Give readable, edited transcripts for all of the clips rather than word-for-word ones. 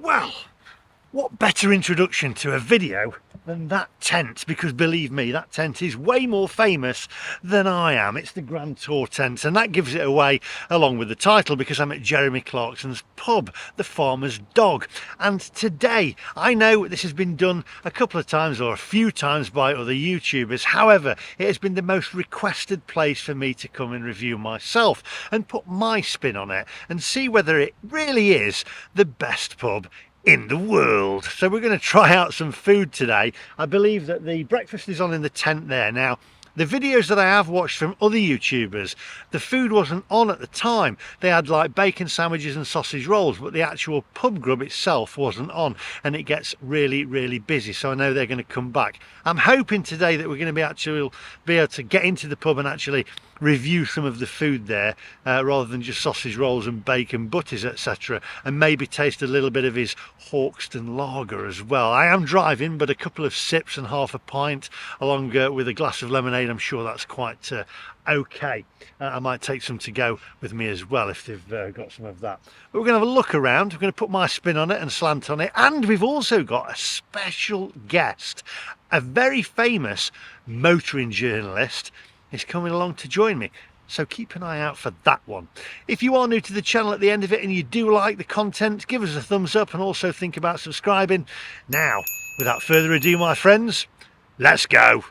Well, what better introduction to a video than that tent, because believe me, that tent is way more famous than I am. It's the Grand Tour tent, and that gives it away along with the title, because I'm at Jeremy Clarkson's pub, the Farmer's Dog. And today, I know this has been done a couple of times or a few times by other YouTubers, however, it has been the most requested place for me to come and review myself and put my spin on it and see whether it really is the best pub in the world. So we're going to try out some food today. I believe that the breakfast is on in the tent there. Now, the videos that I have watched from other YouTubers, the food wasn't on at the time. They had like bacon sandwiches and sausage rolls, but the actual pub grub itself wasn't on, and it gets really, really busy. So I know they're going to come back. I'm hoping today that we're going to be able to get into the pub and actually review some of the food there, rather than just sausage rolls and bacon butties, etc., and maybe taste a little bit of his Hawkstone lager as well. I am driving, but a couple of sips and half a pint along with a glass of lemonade, I'm sure that's quite okay. I might take some to go with me as well if they've got some of that. But we're going to have a look around, we're going to put my spin on it and slant on it, and we've also got a special guest, a very famous motoring journalist is coming along to join me, so keep an eye out for that one. If you are new to the channel at the end of it and you do like the content, give us a thumbs up and also think about subscribing. Now, without further ado, my friends, let's go.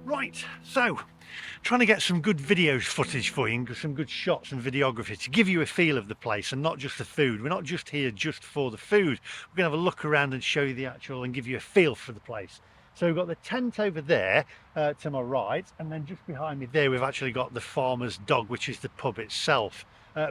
Right, so trying to get some good video footage for you and some good shots and videography to give you a feel of the place and not just the food. We're not just here just for the food. We're going to have a look around and show you the actual and give you a feel for the place. So we've got the tent over there to my right, and then just behind me there we've actually got the Farmer's Dog, which is the pub itself.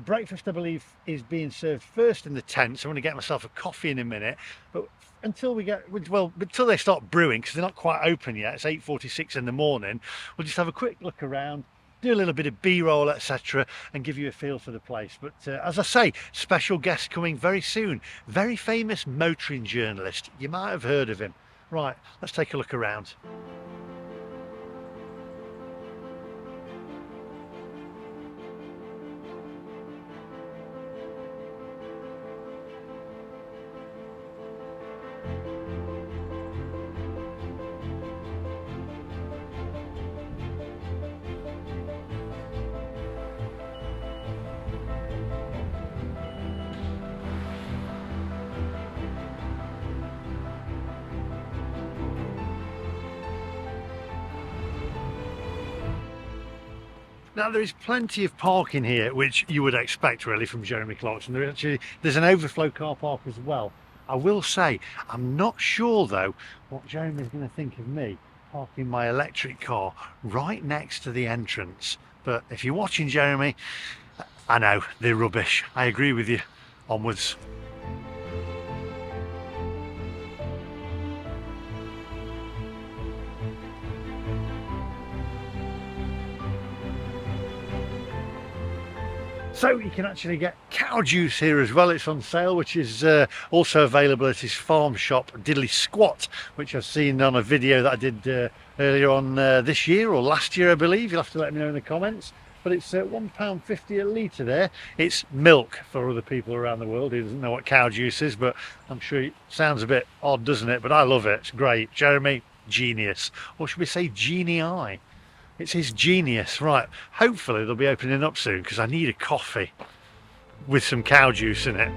Breakfast, I believe, is being served first in the tent, so I'm going to get myself a coffee in a minute. But until they start brewing, because they're not quite open yet, it's 8:46 in the morning, we'll just have a quick look around, do a little bit of b-roll, etc., and give you a feel for the place. But as I say, special guest coming very soon, very famous motoring journalist. You might have heard of him. Right, let's take a look around. Now, there is plenty of parking here, which you would expect really from Jeremy Clarkson. There's an overflow car park as well. I will say, I'm not sure though what Jeremy's going to think of me parking my electric car right next to the entrance. But if you're watching, Jeremy, I know, they're rubbish. I agree with you. Onwards. So you can actually get cow juice here as well. It's on sale, which is also available at his farm shop, Diddley Squat, which I've seen on a video that I did earlier on this year or last year, I believe. You'll have to let me know in the comments. But it's £1.50 a litre there. It's milk for other people around the world who doesn't know what cow juice is, but I'm sure it sounds a bit odd, doesn't it? But I love it. It's great. Jeremy, genius. Or should we say genii? It's his genius. Right, hopefully they'll be opening up soon, because I need a coffee with some cow juice in it.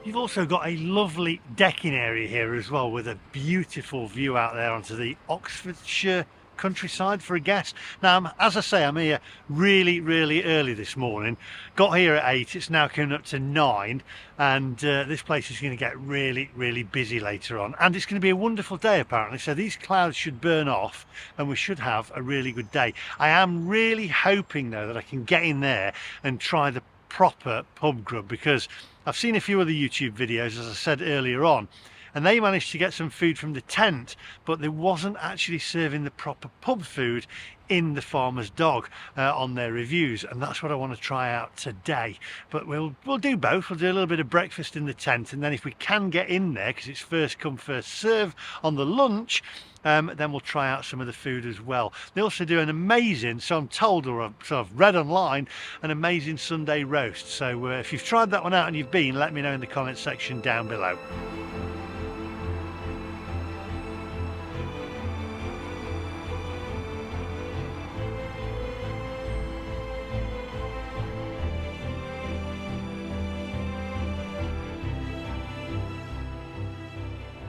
You've also got a lovely decking area here as well, with a beautiful view out there onto the Oxfordshire countryside for a guest. Now, as I say, I'm here really early this morning. Got here at 8, it's now coming up to 9, and this place is going to get really busy later on, and it's going to be a wonderful day apparently, so these clouds should burn off and we should have a really good day. I am really hoping though that I can get in there and try the proper pub grub, because I've seen a few other YouTube videos, as I said earlier on, and they managed to get some food from the tent, but they wasn't actually serving the proper pub food in the Farmer's Dog on their reviews, and that's what I want to try out today. But we'll do both. We'll do a little bit of breakfast in the tent, and then if we can get in there, because it's first come first serve on the lunch, then we'll try out some of the food as well. They also do an amazing, so I'm told, or I've read online, an amazing Sunday roast. So if you've tried that one out and you've been, let me know in the comment section down below.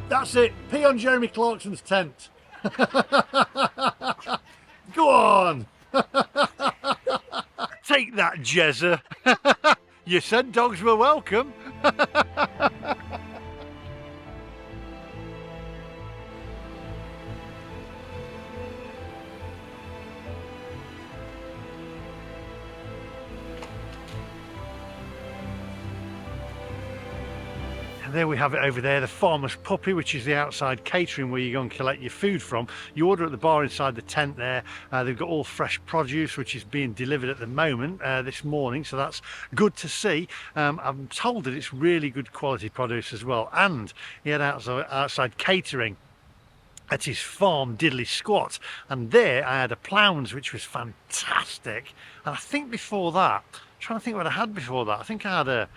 That's it. Pee on Jeremy Clarkson's tent. Go on. Take that, Jezza. You said dogs were welcome. There we have it over there, the Farmer's Puppy, which is the outside catering where you go and collect your food from. You order at the bar inside the tent there. They've got all fresh produce, which is being delivered at the moment this morning, so that's good to see. I'm told that it's really good quality produce as well, and he had outside catering at his farm Diddley Squat, and there I had a ploughman's, which was fantastic. And I think before that, I'm trying to think what I had before that, I think I had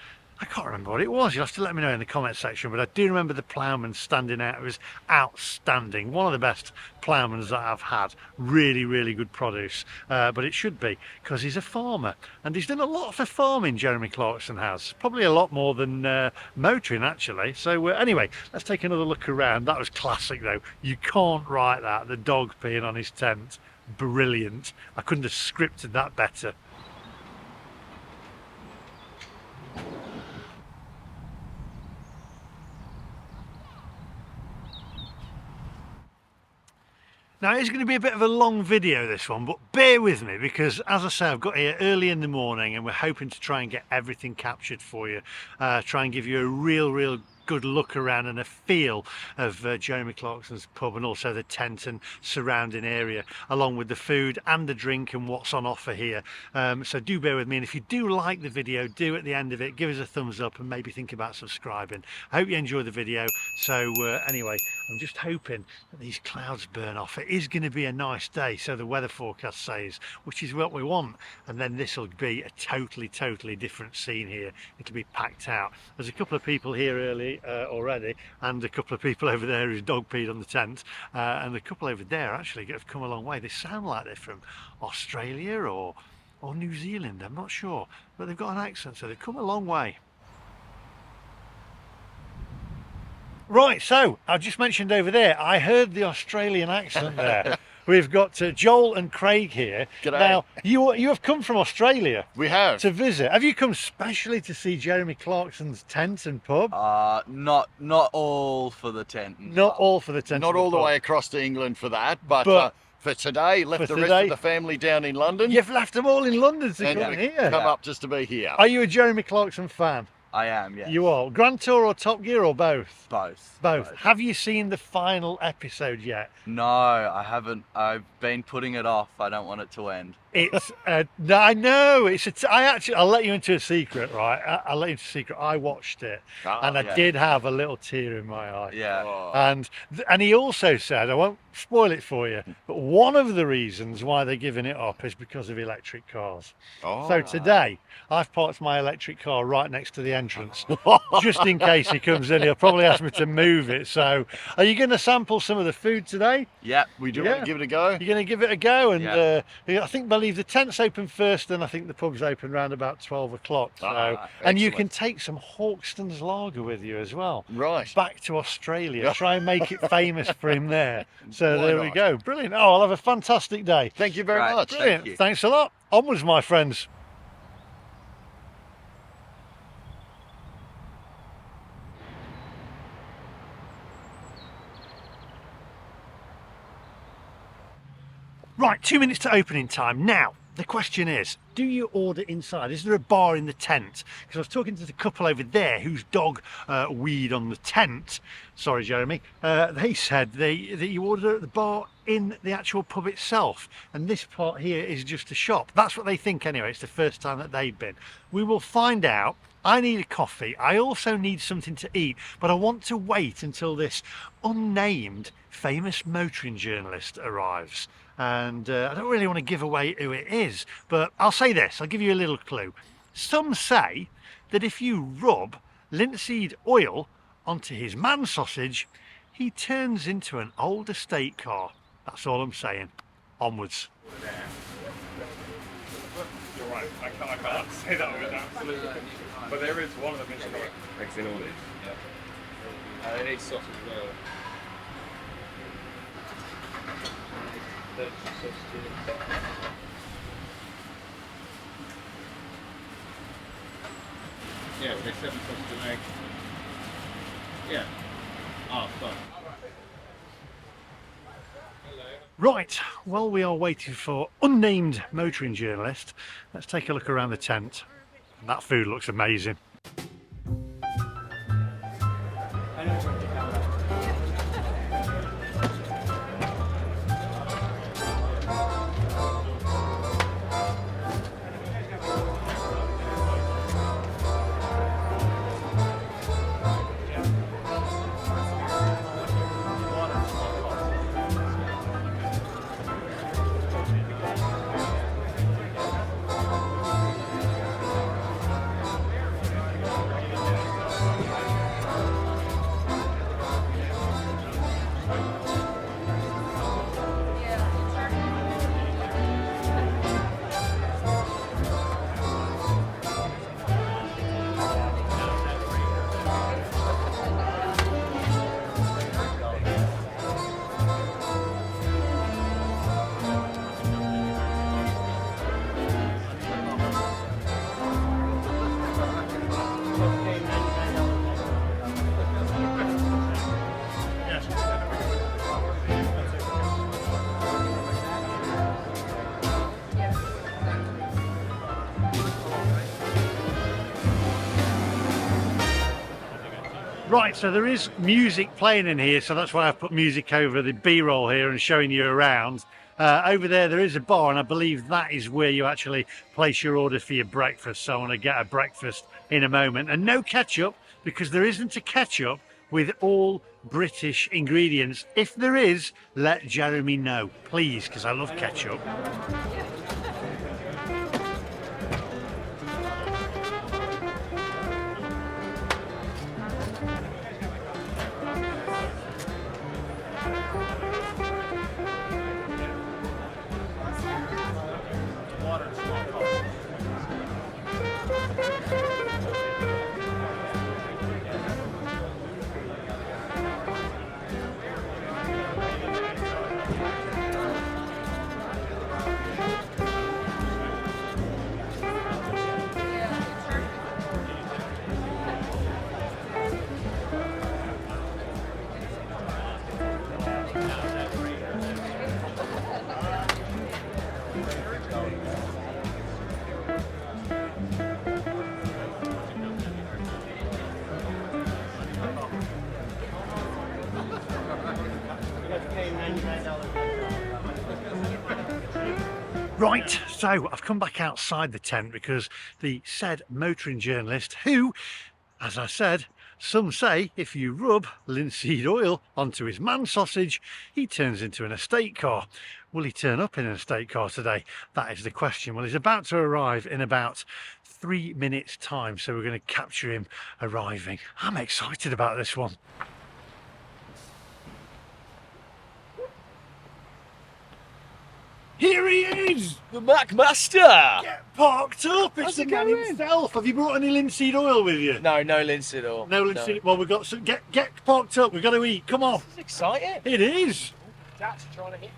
I can't remember what it was. You'll have to let me know in the comment section, but I do remember the ploughman standing out. It was outstanding. One of the best ploughmans that I've had. Really good produce. But it should be, because he's a farmer. And he's done a lot for farming, Jeremy Clarkson has. Probably a lot more than motoring, actually. So anyway, let's take another look around. That was classic, though. You can't write that. The dog peeing on his tent. Brilliant. I couldn't have scripted that better. Now it's going to be a bit of a long video this one, but bear with me, because as I say, I've got here early in the morning and we're hoping to try and get everything captured for you, try and give you a real good look around and a feel of Jeremy Clarkson's pub, and also the tent and surrounding area, along with the food and the drink and what's on offer here. So do bear with me, and if you do like the video, do at the end of it give us a thumbs up and maybe think about subscribing. I hope you enjoy the video. So anyway, I'm just hoping that these clouds burn off. It is going to be a nice day, so the weather forecast says, which is what we want, and then this will be a totally different scene here. It'll be packed out. There's a couple of people here early already, and a couple of people over there whose dog peed on the tent, and a couple over there actually have come a long way. They sound like they're from Australia or New Zealand, I'm not sure, but they've got an accent, so they've come a long way. Right, so I just mentioned over there, I heard the Australian accent there. We've got Joel and Craig here. G'day. Now, you have come from Australia. We have. To visit. Have you come specially to see Jeremy Clarkson's tent and pub? Not all for the tent. Not all for the tent. Not all the way across to England for that, but for today, left the rest of the family down in London. You've left them all in London to come here. Come up just to be here. Are you a Jeremy Clarkson fan? I am, yeah. You are. Grand Tour or Top Gear or both? Both. Have you seen the final episode yet? No, I haven't. I've been putting it off. I don't want it to end. It's I know I'll let you into a secret, right? I'll let you into a secret. I watched it, and I did have a little tear in my eye. Yeah. Oh. And he also said, I won't spoil it for you, but one of the reasons why they're giving it up is because of electric cars. Oh. So today I've parked my electric car right next to the entrance, just in case he comes in. He'll probably ask me to move it. So, are you going to sample some of the food today? Yeah, We do want to give it a go. You're going to give it a go, and Yeah. I believe the tent's open first, and I think the pub's open around about 12 o'clock. So, and you can take some Hawkstone's lager with you as well. Right. Back to Australia. Try and make it famous for him there. So Why there we not? go. Brilliant. Oh, I'll have a fantastic day. Thank you very Right. much. Brilliant. Thank you. Thanks a lot. Onwards, my friends. Right, 2 minutes to opening time. Now, the question is, do you order inside? Is there a bar in the tent? Because I was talking to the couple over there whose dog weed on the tent. Sorry, Jeremy. They said that you order at the bar in the actual pub itself. And this part here is just a shop. That's what they think anyway. It's the first time that they've been. We will find out. I need a coffee. I also need something to eat. But I want to wait until this unnamed famous motoring journalist arrives. And I don't really want to give away who it is, but I'll say this, I'll give you a little clue. Some say that if you rub linseed oil onto his man sausage, he turns into an old estate car. That's all I'm saying. Onwards. You're right, I can't say that with absolute. But there is one of them is correct. Makes in order. Yeah. They need sausage as well. Yeah, there's 7 sausage and egg. Yeah. Oh, fun. Right, while we are waiting for unnamed motoring journalist, let's take a look around the tent. That food looks amazing. Right, so there is music playing in here, so that's why I've put music over the B-roll here and showing you around. Over there is a bar, and I believe that is where you actually place your order for your breakfast. So I want to get a breakfast in a moment. And no ketchup, because there isn't a ketchup with all British ingredients. If there is, let Jeremy know, please, because I love ketchup. Right, so I've come back outside the tent because the said motoring journalist, who, as I said, Some say if you rub linseed oil onto his man sausage, he turns into an estate car. Will he turn up in an estate car today? That is the question. Well, he's about to arrive in about 3 minutes time, so we're going to capture him arriving. I'm excited about this one. Here he is! The Mac Master! Get parked up! It's How's the it man going? himself. Have you brought any linseed oil with you? No linseed oil. No linseed. Well, we've got some. Get parked up. We've got to eat. Come on. This is exciting. It is. Dad's trying to hit me.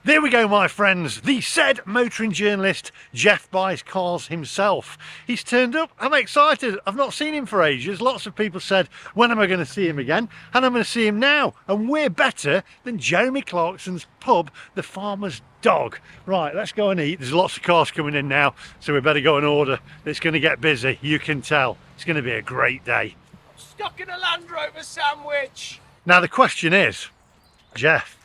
There we go, my friends. The said motoring journalist, Geoff buys cars himself. He's turned up. I'm excited. I've not seen him for ages. Lots of people said, when am I going to see him again? And I'm going to see him now. And we're better than Jeremy Clarkson's pub, The Farmer's Dog. Right, let's go and eat. There's lots of cars coming in now, so we better go and order. It's going to get busy. You can tell. It's going to be a great day. I'm stuck in a Land Rover sandwich. Now, the question is, Geoff.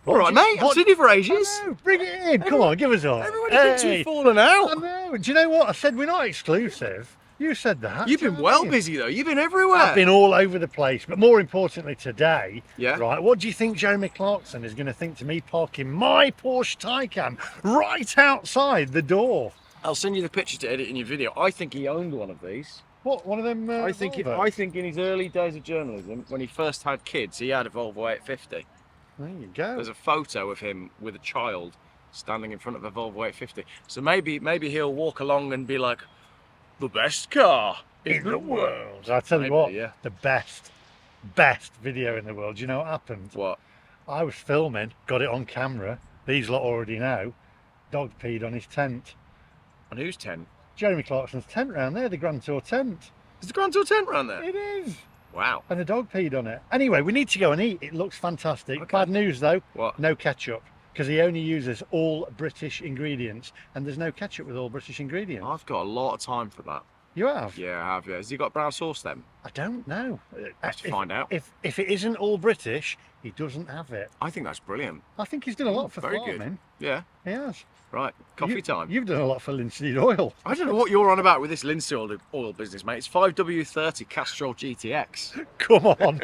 All right, mate. I've seen you for ages. Bring it in. Come on, give us all. Everybody thinks we've fallen out. I know. Do you know what? I said we're not exclusive. You said that. You've been well busy though. You've been everywhere. I've been all over the place, but more importantly today, Yeah. right, what do you think Jeremy Clarkson is going to think to me parking my Porsche Taycan right outside the door? I'll send you the picture to edit in your video. I think he owned one of these. What, one of them? I think in his early days of journalism, when he first had kids, he had a Volvo 850. There you go. There's a photo of him with a child standing in front of a Volvo 850. So maybe he'll walk along and be like, the best car in the world. I tell you Maybe, what, yeah. the best video in the world. Do you know what happened? What? I was filming, got it on camera. These lot already know. Dog peed on his tent. On whose tent? Jeremy Clarkson's tent round there, the Grand Tour tent. Is the Grand Tour tent around there? It is. Wow. And the dog peed on it. Anyway, we need to go and eat. It looks fantastic. Okay. Bad news though, What? no ketchup. Because he only uses all British ingredients, and there's no ketchup with all British ingredients. I've got a lot of time for that. You have? Yeah, I have, yeah. Has he got brown sauce then? I don't know. Let's find out. If it isn't all British, he doesn't have it. I think that's brilliant. I think he's done a lot for Very farming. good. Yeah. He has. Right, coffee time. You've done a lot for linseed oil. I don't know what you're on about with this linseed oil business, mate. It's 5W30 Castrol GTX. Come on.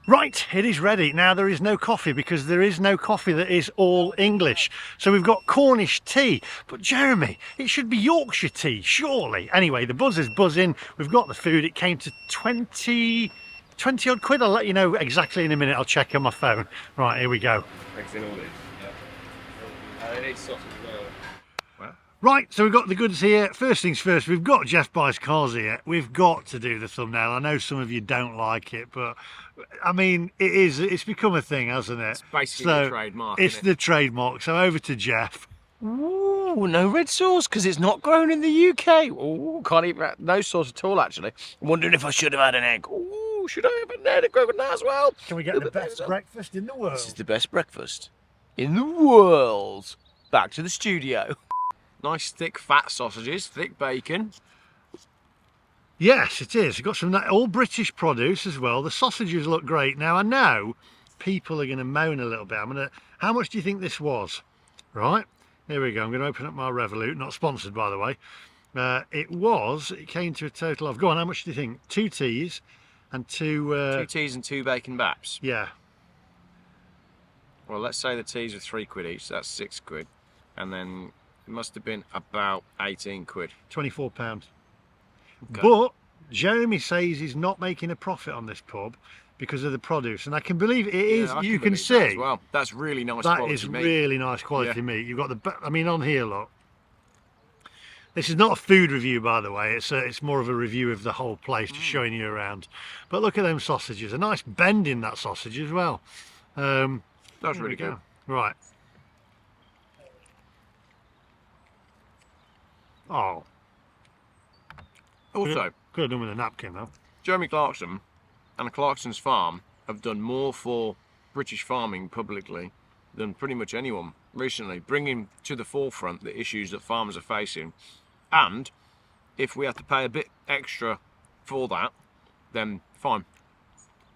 Right, it is ready. Now there is no coffee because there is no coffee that is all English. So we've got Cornish tea, but Jeremy, it should be Yorkshire tea, surely. Anyway, the buzzer's buzzing. We've got the food. It came to 20 odd quid. I'll let you know exactly in a minute. I'll check on my phone. Right, here we go. Eggs in all these. Yeah. And it needs sausage as well. Right, so we've got the goods here. First things first, we've got Geoff Buys Cars here. We've got to do the thumbnail. I know some of you don't like it, but I mean, it's become a thing, hasn't it? It's basically the trademark, It's isn't the trademark. So over to Geoff. Ooh, no red sauce because it's not grown in the UK. Ooh, can't eat no sauce at all, actually. I'm wondering if I should have had an egg. Ooh, should I have an egg with that as well? Can we get the best breakfast in the world? This is the best breakfast in the world. Back to the studio. Nice thick fat sausages, thick bacon. Yes, it is. We've got some all British produce as well. The sausages look great. Now I know people are going to moan a little bit. How much do you think this was? Right, here we go. I'm going to open up my Revolut, not sponsored by the way. It came to a total of, go on, how much do you think? 2 teas and two... 2 teas and 2 bacon baps. Yeah. Well, let's say the teas are 3 quid each, so that's 6 quid. And then it must have been about 18 quid. £24. Okay. But Jeremy says he's not making a profit on this pub because of the produce, and I can believe it is. I You can believe that see as well. That's really nice that quality is meat. really nice quality Yeah. meat. You've got I mean, on here, look. This is not a food review, by the way. It's more of a review of the whole place, just showing you around. But look at them sausages. A nice bend in that sausage as well. That's There really we good. go. Right. Oh, Also, could have done with a napkin though. Jeremy Clarkson and Clarkson's Farm have done more for British farming publicly than pretty much anyone recently, bringing to the forefront the issues that farmers are facing. And if we have to pay a bit extra for that, then fine.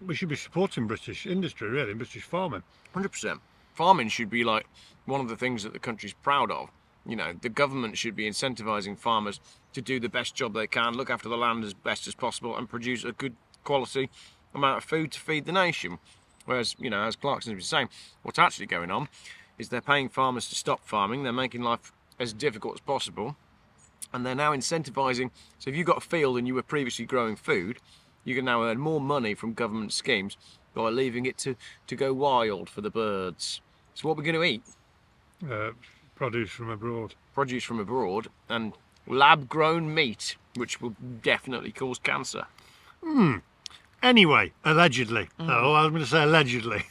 we should be supporting British industry, really, British farming. 100%. Farming should be like one of the things that the country's proud of. You know, the government should be incentivizing farmers to do the best job they can, look after the land as best as possible, and produce a good quality amount of food to feed the nation. Whereas, you know, as Clarkson's been saying, what's actually going on is they're paying farmers to stop farming, they're making life as difficult as possible, and they're now incentivizing. So if you've got a field and you were previously growing food, you can now earn more money from government schemes by leaving it to go wild for the birds. So what we're going to eat? Produce from abroad. Produce from abroad and lab-grown meat, which will definitely cause cancer. Anyway, allegedly. Oh, I was going to say allegedly.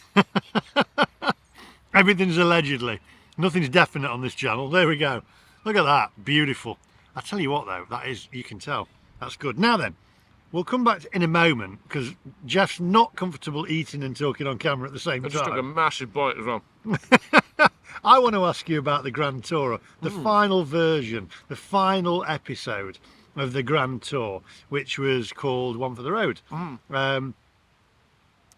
Everything's allegedly. Nothing's definite on this channel. There we go. Look at that. Beautiful. I tell you what, though, that is, you can tell. That's good. Now then, we'll come back in a moment because Geoff's not comfortable eating and talking on camera at the same I time. just took a massive bite as well. I want to ask you about the Grand Tour, the final version, the final episode of the Grand Tour, which was called One for the Road.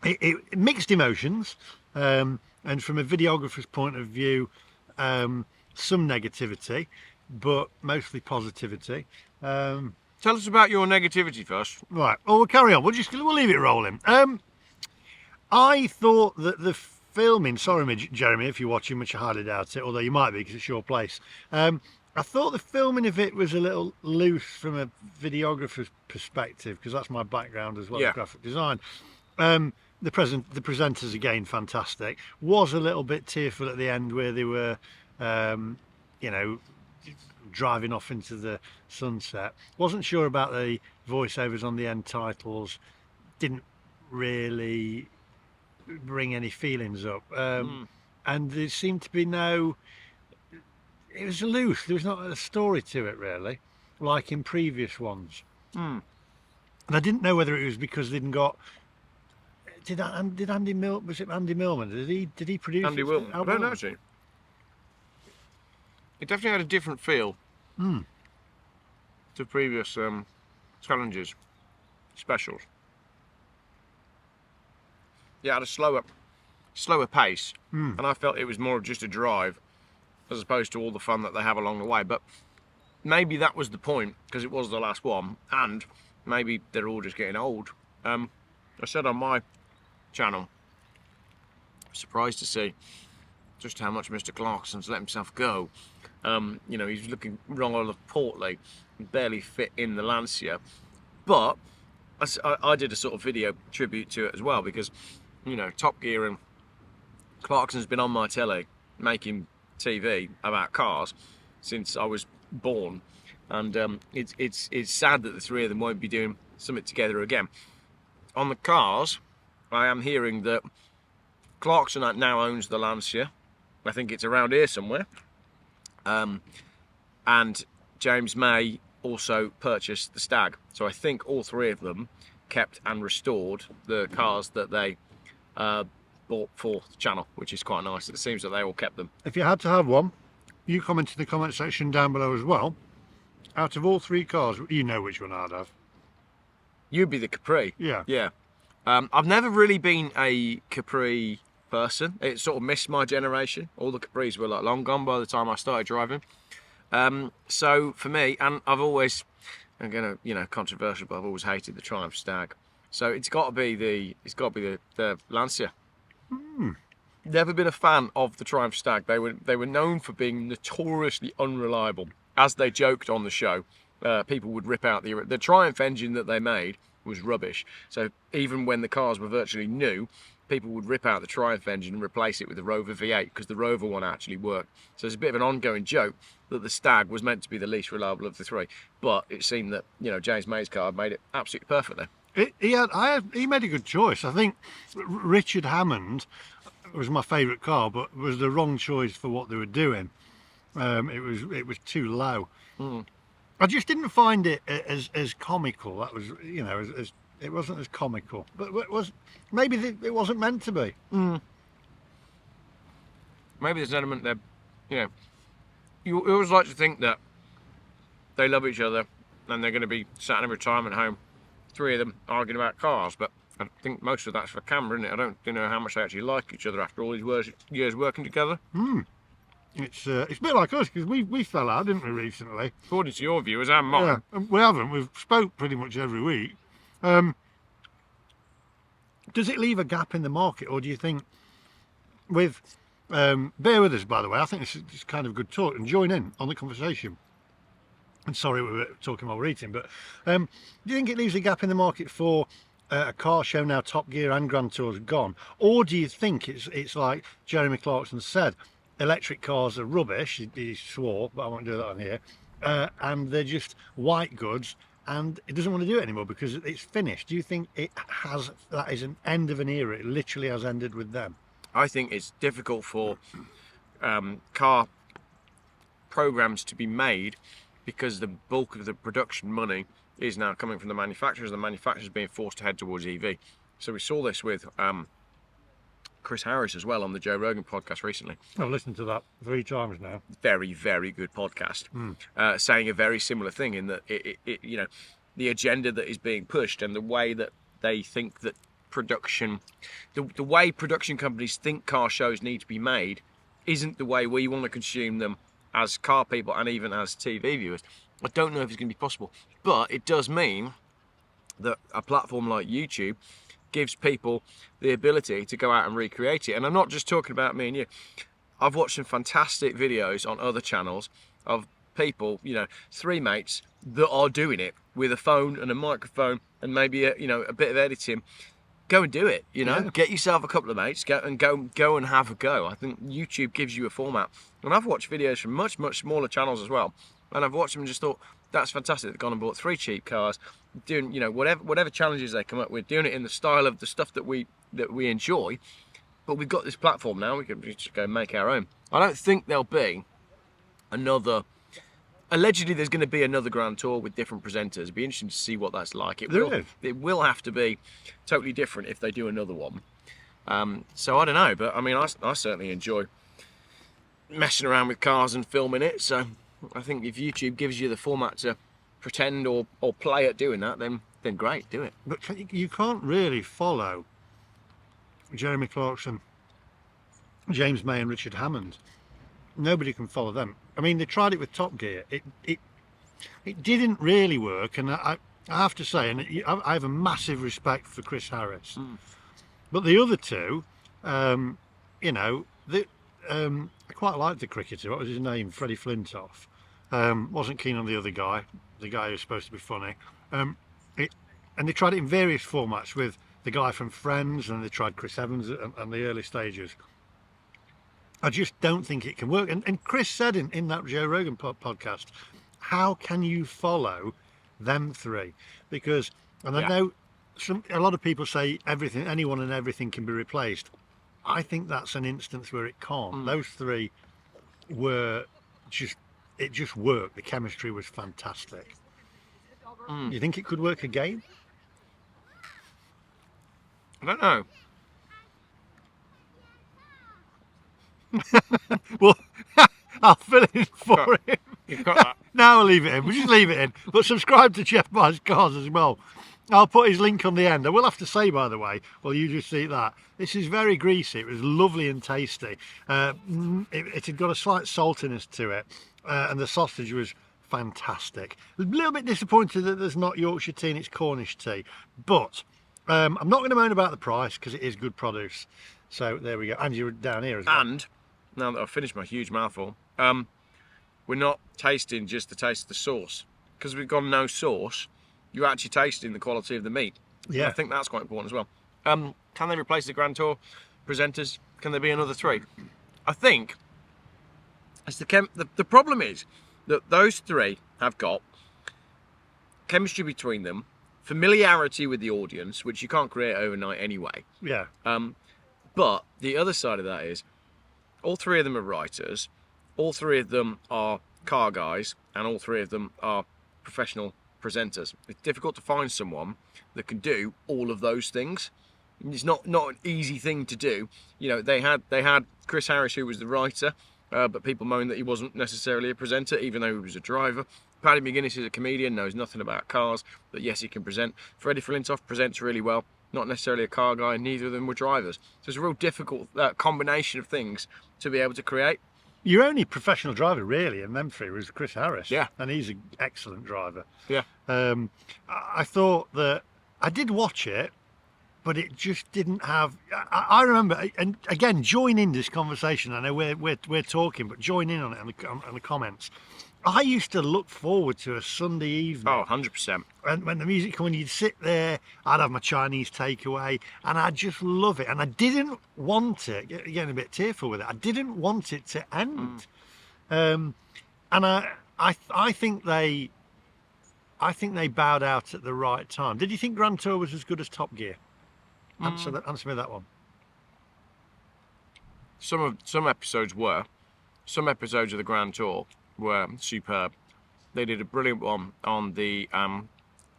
It mixed emotions, and from a videographer's point of view, some negativity, but mostly positivity. Tell us about your negativity first. Right, well, we'll carry on. We'll leave it rolling. I thought that the filming, sorry Jeremy if you're watching, which I highly doubt it, although you might be because it's your place. I thought the filming of it was a little loose from a videographer's perspective, because that's my background as well as graphic design. The presenters, again, fantastic. Was a little bit tearful at the end where they were, you know, driving off into the sunset. Wasn't sure about the voiceovers on the end titles. Didn't really bring any feelings up. And there seemed to be no... It was loose. There was not a story to it, really, like in previous ones. And I didn't know whether it was because they didn't got... Did Andy Millman, was it Andy Millman? Did he produce Andy Millman. I don't know, actually. It definitely had a different feel to previous challenges, specials. Yeah, it had a slower pace, and I felt it was more of just a drive as opposed to all the fun that they have along the way. But maybe that was the point, because it was the last one, and maybe they're all just getting old. I said on my channel, surprised to see just how much Mr. Clarkson's let himself go. You know, he's looking rather portly, barely fit in the Lancia, but I did a sort of video tribute to it as well, because, you know, Top Gear and Clarkson's been on my telly making TV about cars since I was born, and it's sad that the three of them won't be doing something together again. On the cars, I am hearing that Clarkson now owns the Lancia. I think it's around here somewhere. And James May also purchased the Stag. So I think all three of them kept and restored the cars that they bought for the channel, which is quite nice. It seems that they all kept them. If you had to have one, you comment in the comment section down below as well. Out of all three cars, you know which one I'd have. You'd be the Capri. Yeah. Yeah. I've never really been a Capri person. It sort of missed my generation. All the Capris were like long gone by the time I started driving. So for me, and I've always, I'm gonna, you know, controversial, but I've always hated the Triumph Stag. So it's got to be the Lancia. Never been a fan of the Triumph Stag. They were known for being notoriously unreliable. As they joked on the show, people would rip out the Triumph engine that they made was rubbish. So even when the cars were virtually new, people would rip out the Triumph engine and replace it with the Rover V8 because the Rover one actually worked. So it's a bit of an ongoing joke that the Stag was meant to be the least reliable of the three. But it seemed that, you know, James May's car made it absolutely perfectly. He made a good choice. I think Richard Hammond was my favourite car, but was the wrong choice for what they were doing. It was too low. I just didn't find it as comical. That was, you know, it wasn't as comical. But it was, maybe it wasn't meant to be. Maybe there's an element there, you know, you always like to think that they love each other and they're going to be sat in a retirement home, three of them arguing about cars, but I think most of that's for camera, isn't it? I don't know how much they actually like each other after all these years working together. It's a bit like us, because we fell out, didn't we, recently? According to your viewers and mine. Yeah, we haven't. We've spoke pretty much every week. Does it leave a gap in the market, or do you think with... bear with us, by the way, I think this is kind of good talk, and join in on the conversation. And sorry we were talking while we're eating, but do you think it leaves a gap in the market for a car show now Top Gear and Grand Tour's gone? Or do you think it's like Jeremy Clarkson said, electric cars are rubbish, he swore, but I won't do that on here, and they're just white goods, and it doesn't want to do it anymore because it's finished? Do you think that is an end of an era? It literally has ended with them? I think it's difficult for car programs to be made because the bulk of the production money is now coming from the manufacturers. The manufacturers being forced to head towards EV. So we saw this with Chris Harris as well on the Joe Rogan podcast recently. I've listened to that 3 times now. Very, very good podcast. Saying a very similar thing in that you know, the agenda that is being pushed and the way that they think that production, the way production companies think car shows need to be made isn't the way we want to consume them as car people and even as TV viewers. I don't know if it's going to be possible, but it does mean that a platform like YouTube gives people the ability to go out and recreate it. And I'm not just talking about me and you. I've watched some fantastic videos on other channels of people, you know, 3 mates that are doing it with a phone and a microphone and maybe a bit of editing. Go and do it, you know. Yeah. Get yourself a couple of mates, go and have a go. I think YouTube gives you a format. And I've watched videos from much much smaller channels as well, and I've watched them and just thought that's fantastic. They've gone and bought 3 cheap cars, doing, you know, whatever challenges they come up with, doing it in the style of the stuff that we enjoy. But we've got this platform now. We can just go and make our own. I don't think there'll be another. Allegedly, there's going to be another Grand Tour with different presenters. It'd be interesting to see what that's like. It will have to be totally different if they do another one. So I don't know, but I mean, I certainly enjoy messing around with cars and filming it. So I think if YouTube gives you the format to pretend or play at doing that, then great, do it. But you can't really follow Jeremy Clarkson, James May and Richard Hammond. Nobody can follow them. I mean, they tried it with Top Gear. It didn't really work, and I have to say, and I have a massive respect for Chris Harris. But the other two, you know, I quite liked the cricketer. What was his name? Freddie Flintoff. Wasn't keen on the other guy, the guy who's supposed to be funny. And they tried it in various formats with the guy from Friends, and they tried Chris Evans and the early stages. I just don't think it can work. And Chris said in that Joe Rogan podcast, how can you follow them 3? Because, and I know a lot of people say anyone and everything can be replaced. I think that's an instance where it can't. Those 3 were it just worked. The chemistry was fantastic. You think it could work again? I don't know. Well, I'll fill it in for him. You've got that. Now I'll leave it in. We'll just leave it in. But subscribe to Geoff Buys Cars as well. I'll put his link on the end. I will have to say, by the way, well, you just eat that. This is very greasy. It was lovely and tasty. It had got a slight saltiness to it, and the sausage was fantastic. A little bit disappointed that there's not Yorkshire tea and it's Cornish tea, but I'm not going to moan about the price because it is good produce. So there we go. And you're down here as well. And now that I've finished my huge mouthful, we're not tasting just the taste of the sauce. Because we've got no sauce, you're actually tasting the quality of the meat. Yeah. And I think that's quite important as well. Can they replace the Grand Tour presenters? Can there be another 3? I think it's the problem is that those 3 have got chemistry between them, familiarity with the audience, which you can't create overnight anyway. Yeah. But the other side of that is all 3 of them are writers, all 3 of them are car guys, and all 3 of them are professional presenters. It's difficult to find someone that can do all of those things. It's not an easy thing to do. You know, they had Chris Harris, who was the writer, but people moaned that he wasn't necessarily a presenter, even though he was a driver. Paddy McGuinness is a comedian, knows nothing about cars, but yes, he can present. Freddie Flintoff presents really well. not necessarily a car guy, and neither of them were drivers. So it's a real difficult combination of things to be able to create. Your only professional driver really in them three was Chris Harris. Yeah. And he's an excellent driver. Yeah. I thought that I did watch it, but it just didn't have. I remember, and again, join in this conversation. I know we're talking, but join in on it on the comments. I used to look forward to a Sunday evening. Oh, 100%. And when the music came on, you'd sit there, I'd have my Chinese takeaway, and I'd just love it. And I didn't want it, getting a bit tearful with it, I didn't want it to end. And I think they bowed out at the right time. Did you think Grand Tour was as good as Top Gear? Answer me that one. Some episodes were. Some episodes of the Grand Tour were superb. They did a brilliant one on the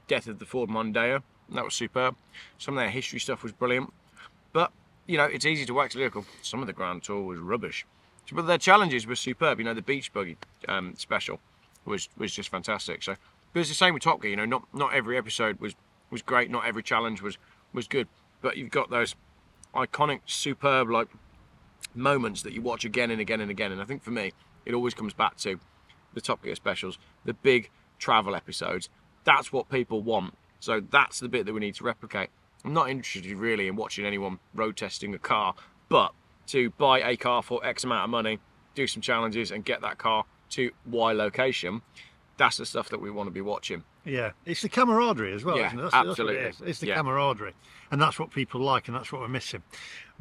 death of the Ford Mondeo. That was superb. Some of their history stuff was brilliant. But, you know, it's easy to wax lyrical. Some of the Grand Tour was rubbish. But their challenges were superb. You know, the beach buggy special was just fantastic. So, but it's the same with Top Gear. You know, not every episode was great. Not every challenge was good. But you've got those iconic, superb like moments that you watch again and again and again. And I think for me, it always comes back to the Top Gear specials, the big travel episodes. That's what people want. So that's the bit that we need to replicate. I'm not interested really in watching anyone road testing a car, but to buy a car for X amount of money, do some challenges and get that car to Y location, that's the stuff that we want to be watching. Yeah, it's the camaraderie as well, Yeah, isn't it? absolutely. That's what it is. It's the Yeah. camaraderie, and that's what people like, and that's what we're missing.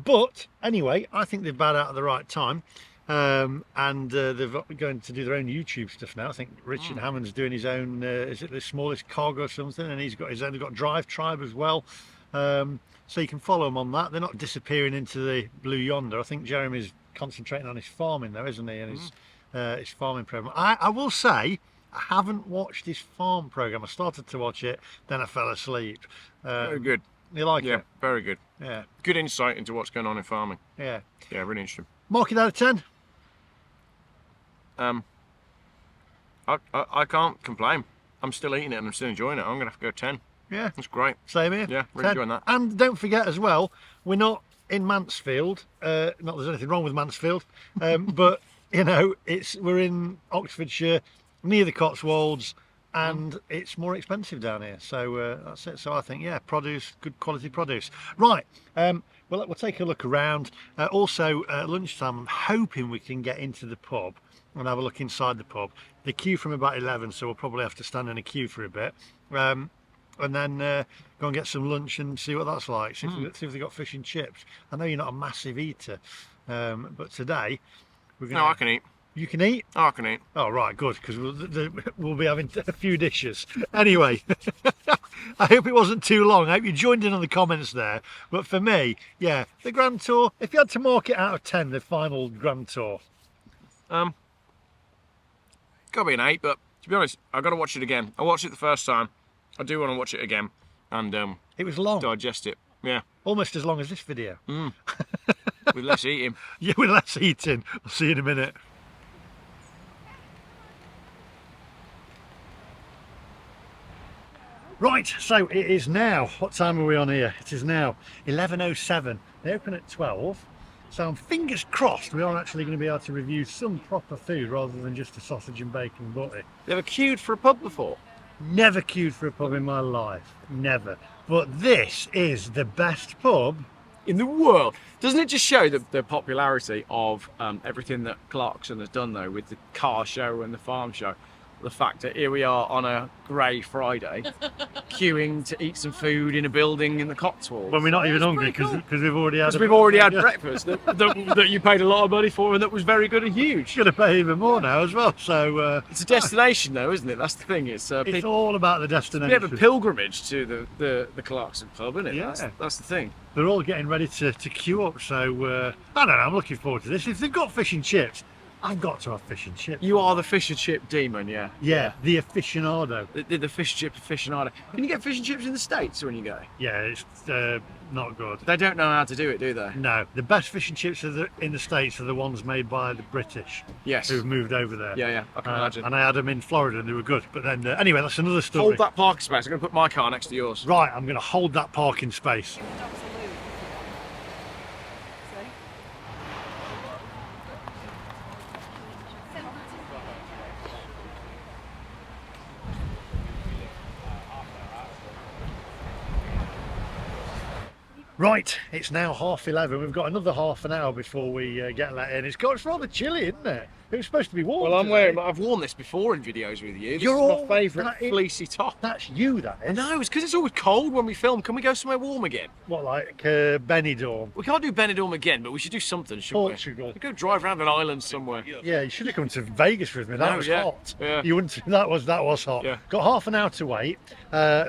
But anyway, I think they've bowed out at the right time, and they're going to do their own YouTube stuff now. I think Richard Hammond's doing his own. Is it the smallest cog or something? And he's got his own. They've got Drive Tribe as well, so you can follow them on that. They're not disappearing into the blue yonder. I think Jeremy's concentrating on his farming though, isn't he? And his farming program. I will say, I haven't watched his farm program. I started to watch it, then I fell asleep. Very good. You like Yeah, it? very good. Yeah. Good insight into what's going on in farming. Yeah. Yeah, really interesting. Mark it out of 10. I can't complain. I'm still eating it and I'm still enjoying it. I'm gonna have to go 10. Yeah. That's great. Same here. Yeah, really 10. enjoying that. And don't forget as well, we're not in Mansfield. Not that there's anything wrong with Mansfield, but you know, we're in Oxfordshire, near the Cotswolds, and it's more expensive down here. So that's it. So I think, yeah, produce, good quality produce. Right. Well, we'll take a look around. Also, lunchtime, I'm hoping we can get into the pub and have a look inside the pub. The queue from about 11, so we'll probably have to stand in a queue for a bit. And then go and get some lunch and see what that's like. See if they've got fish and chips. I know you're not a massive eater, but today we're going to... No, I can eat. You can eat? Oh, I can eat. Oh, right, good, because we'll be having a few dishes. Anyway, I hope it wasn't too long. I hope you joined in on the comments there. But for me, yeah, the Grand Tour, if you had to mark it out of 10, the final Grand Tour. Gotta be an 8, but to be honest, I've got to watch it again. I watched it the first time. I do want to watch it again and it was long. digest it. Yeah. Almost as long as this video. With less eating. Yeah, with less eating. I'll see you in a minute. Right, so it is now, what time are we on here? It is now 11:07. They open at 12, so I'm fingers crossed we are actually going to be able to review some proper food rather than just a sausage and bacon butty. You ever queued for a pub before? Never queued for a pub in my life, never. But this is the best pub in the world. Doesn't it just show the popularity of everything that Clarkson has done though, with the car show and the farm show? The fact that here we are on a grey Friday queuing to eat some food in a building in the Cotswolds. when we're not even hungry because we've already had. Because we've already had breakfast that you paid a lot of money for and that was very good and huge. Going to pay even more now as well. So It's a destination though, isn't it? That's the thing. It's all about the a destination. bit of a pilgrimage to the Clarkson pub, isn't it? Yeah. That's the thing. They're all getting ready to queue up. So I don't know. I'm looking forward to this. If they've got fish and chips, I've got to have fish and chips. You are the fish and chip demon, yeah. Yeah, the aficionado. The fish and chip aficionado. Can you get fish and chips in the States when you go? Yeah, it's not good. They don't know how to do it, do they? No, the best fish and chips in the States are the ones made by the British. Yes. Who've moved over there. Yeah, I can imagine. And I had them in Florida and they were good. But then, anyway, that's another story. Hold that parking space. I'm going to put my car next to yours. Right, I'm going to hold that parking space. Right, it's now 11:30. We've got another half an hour before we get let in. It's rather chilly, isn't it? It was supposed to be warm. Well, today. I've worn this before in videos with you. This You're is all- my favourite that is- fleecy top. That's you, that is. No, it's because it's always cold when we film. Can we go somewhere warm again? What, like Benidorm? We can't do Benidorm again, but we should do something, shouldn't Portugal. we? Go drive around an island somewhere. Yeah, you should have come to Vegas with me. That No, was yeah, hot. yeah. You wouldn't. That was hot. Yeah. Got half an hour to wait.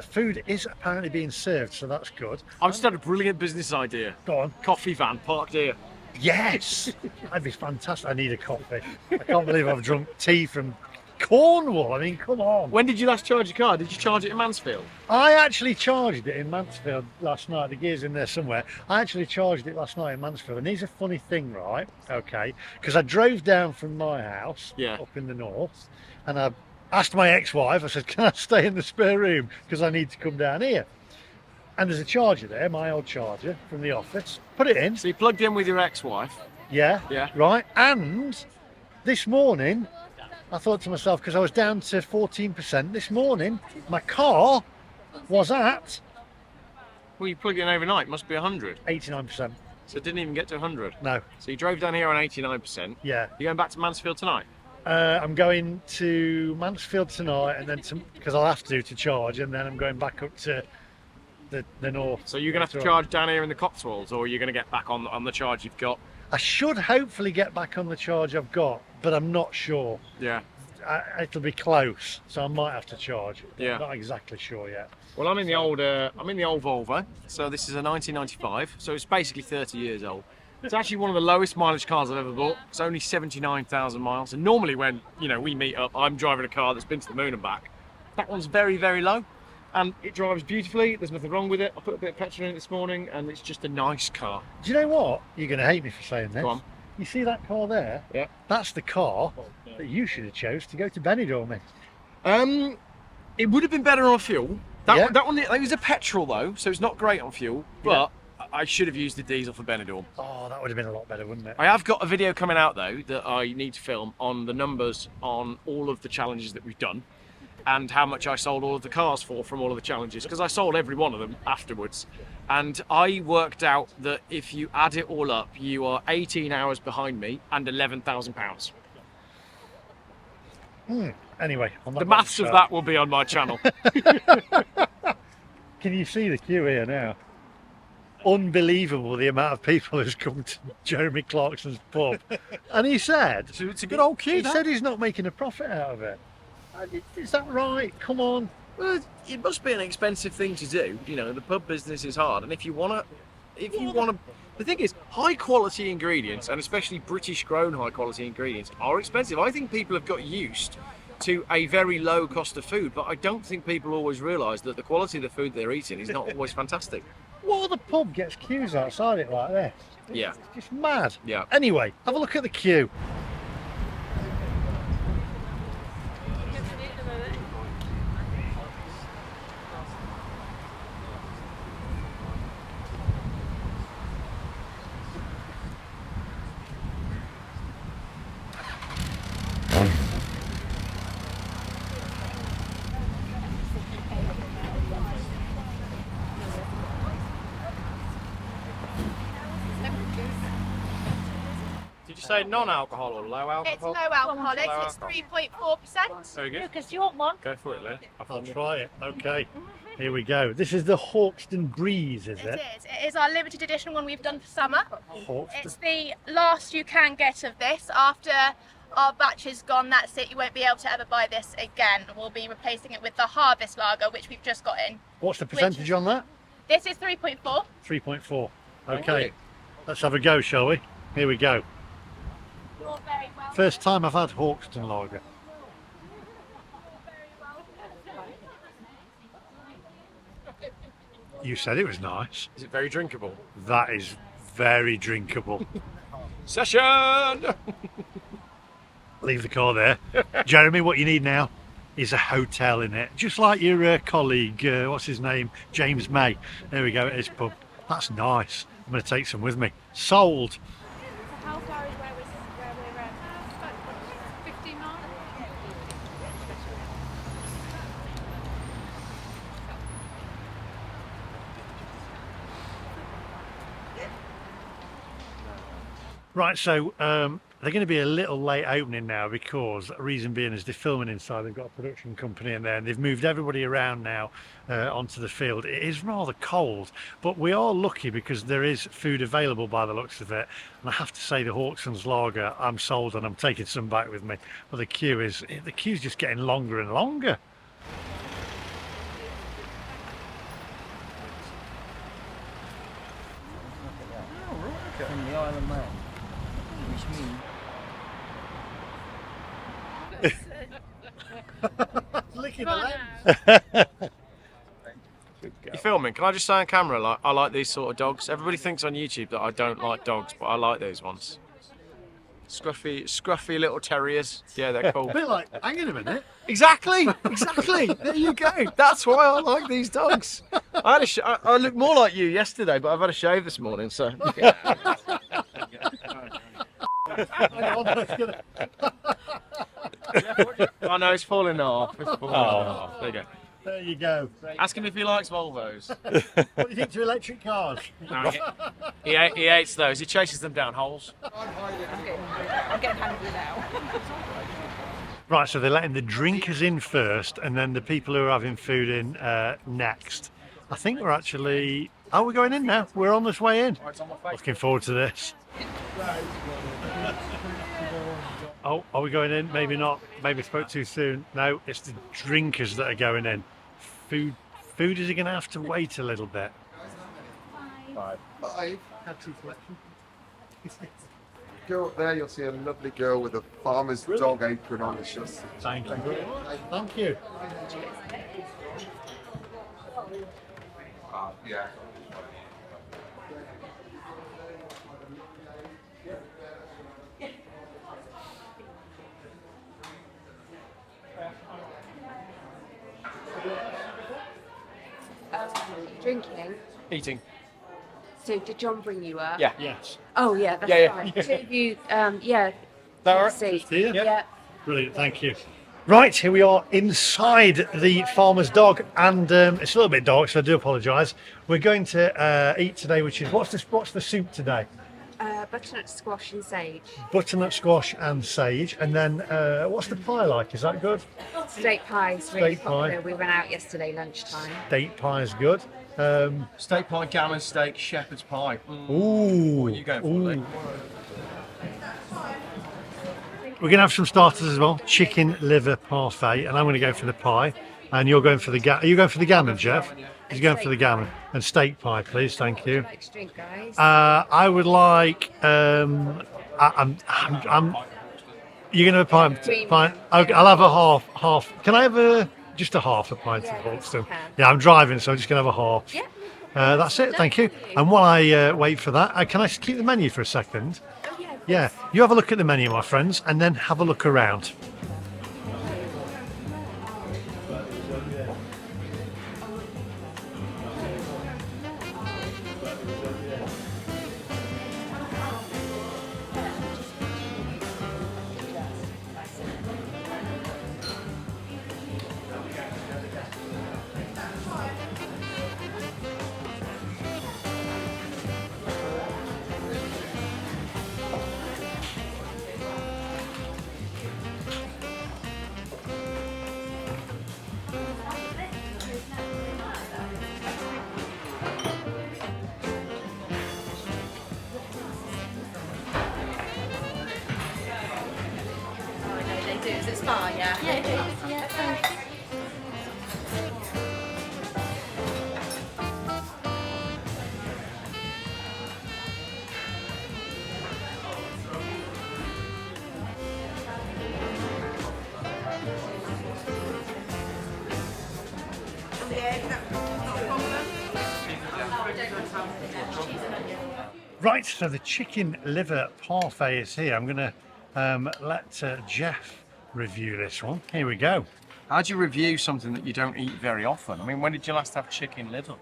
Food is apparently being served, so that's good. I've just had a brilliant business idea. Go on. Coffee van parked here. Yes, that'd be fantastic. I need a coffee. I can't believe I've drunk tea from Cornwall. I mean, come on. When did you last charge your car? Did you charge it in Mansfield? I actually charged it in Mansfield last night. The gear's in there somewhere. I actually charged it last night in Mansfield. And here's a funny thing, right? Okay. Because I drove down from my house up in the north and I asked my ex-wife, I said, can I stay in the spare room? Because I need to come down here. And there's a charger there, my old charger from the office. Put it in. So you plugged in with your ex-wife. Yeah. Yeah. Right. And this morning, I thought to myself, because I was down to 14%, this morning, my car was at Well, you plugged it in overnight. Must be 100. 89%. So it didn't even get to 100. No. So you drove down here on 89%. Yeah. You're going back to Mansfield tonight? I'm going to Mansfield tonight, and then because I'll have to charge, and then I'm going back up to the north. So you're going to have to charge down here in the Cotswolds, or you're going to get back on the charge you've got? I should hopefully get back on the charge I've got, but I'm not sure. Yeah. It'll be close, so I might have to charge. Yeah. I'm not exactly sure yet. Well, I'm in the old Volvo. So this is a 1995. So it's basically 30 years old. It's actually one of the lowest mileage cars I've ever bought. It's only 79,000 miles. And normally when we meet up, I'm driving a car that's been to the moon and back. That one's very, very low. And it drives beautifully. There's nothing wrong with it. I put a bit of petrol in it this morning, and it's just a nice car. Do you know what? You're going to hate me for saying this. Go on. You see that car there? Yeah. That's the car that you should have chose to go to Benidorm in. It would have been better on fuel. Yeah. That one, it was a petrol though, so it's not great on fuel. But I should have used the diesel for Benidorm. Oh, that would have been a lot better, wouldn't it? I have got a video coming out though that I need to film on the numbers on all of the challenges that we've done, and how much I sold all of the cars for from all of the challenges, because I sold every one of them afterwards. And I worked out that if you add it all up, you are 18 hours behind me and £11,000. Anyway, on that The maths of that will be on my channel. Can you see the queue here now? Unbelievable the amount of people who's come to Jeremy Clarkson's pub. And he said, It's a good old queue. he said he's not making a profit out of it. Is that right? Come on. Well, it must be an expensive thing to do. You know, the pub business is hard, and if you want to, the thing is, high quality ingredients, and especially British grown high quality ingredients, are expensive. I think people have got used to a very low cost of food, but I don't think people always realise that the quality of the food they're eating is not always fantastic. Well, the pub gets queues outside it like this. Yeah. It's just mad. Yeah. Anyway, have a look at the queue. Did you say non-alcohol or low It's alcohol? no alcoholic, Low it's alcohol. 3.4%. Very good. Lucas, do you want one? Go for it, Lee. I'll try it. Okay. Here we go. This is the Hawkstone Breeze, is it? It is our limited edition one we've done for summer. Hawkstone. It's the last you can get of this. After our batch is gone, that's it. You won't be able to ever buy this again. We'll be replacing it with the Harvest Lager, which we've just got in. What's the percentage on that? This is 3.4. 3.4. Thank Okay. you. Let's have a go, shall we? Here we go. very well. First time I've had Hawkstone lager. You said it was nice. Is it very drinkable? That is very drinkable. Session! Leave the car there. Jeremy, what you need now is a hotel in it. Just like your colleague, what's his name? James May. There we go, at his pub. That's nice. I'm going to take some with me. Sold. So how far is where we're at? About 15 miles. Right, so they're going to be a little late opening now because the reason being is they're filming inside. They've got a production company in there and they've moved everybody around now onto the field. It is rather cold, but we are lucky because there is food available by the looks of it. And I have to say the Hawkstone's lager, I'm sold and I'm taking some back with me. But the queue's just getting longer and longer. From the Isle of Man, which means Licking the lens. You filming? Can I just say on camera, like, I like these sort of dogs. Everybody thinks on YouTube that I don't like dogs, but I like these ones. Scruffy little terriers. Yeah, they're cool. A bit like, hang on a minute. Exactly. There you go. That's why I like these dogs. I looked more like you yesterday, but I've had a shave this morning, so. Oh no, it's falling off. It's falling off. There you go. There you go. Ask him if he likes Volvos. What do you think to electric cars? No, he hates those. He chases them down holes. I'm getting hungry now. Right, so they're letting the drinkers in first and then the people who are having food in next. I think we're actually... Oh, we're going in now. We're on this way in. Looking forward to this. Oh, are we going in? Maybe not. Maybe I spoke too soon. No, it's the drinkers that are going in. Food is going to have to wait a little bit. Five. Go up there, you'll see a lovely girl with a farmer's dog apron on the shirt. Thank you. Thank you. Yeah. Drinking. Eating. So did John bring you up? Yeah. Yes. Oh yeah, that's Yeah. fine. Two of you, yeah. That all right? See. Here? Yeah. Brilliant, thank you. Right, here we are inside the farmer's dog, and it's a little bit dark, so I do apologise. We're going to eat today, which is what's the soup today? Butternut squash and sage. Butternut squash and sage, and then what's the pie like? Is that good? Steak pie is really Steak pie. popular. We went out yesterday lunchtime. Date pie is good. Steak pie, gammon steak, shepherd's pie. Ooh. What are you going for, ooh. Lee? We're going to have some starters as well. Chicken liver parfait, and I'm going to go for the pie. And you're going for the are you going for the gammon, Geoff? He's going for the gammon. And steak pie, please. Thank you. Like to drink, guys. I would like. I'm. You're going to have a pint. Okay, I'll have a half. Can I have just a half a pint Yeah, of Hawkstone? you can. Yeah, I'm driving, so I'm just going to have a half. Yeah. That's it. Thank you. And while I wait for that, can I keep the menu for a second? Oh yeah. Yeah, you have a look at the menu, my friends, and then have a look around. They do. Is it spa? Yeah. Yeah, it is. Yeah. Thanks. Right, so the chicken liver parfait is here. I'm going to let Geoff review this one. Here we go. How do you review something that you don't eat very often? I mean, when did you last have chicken liver?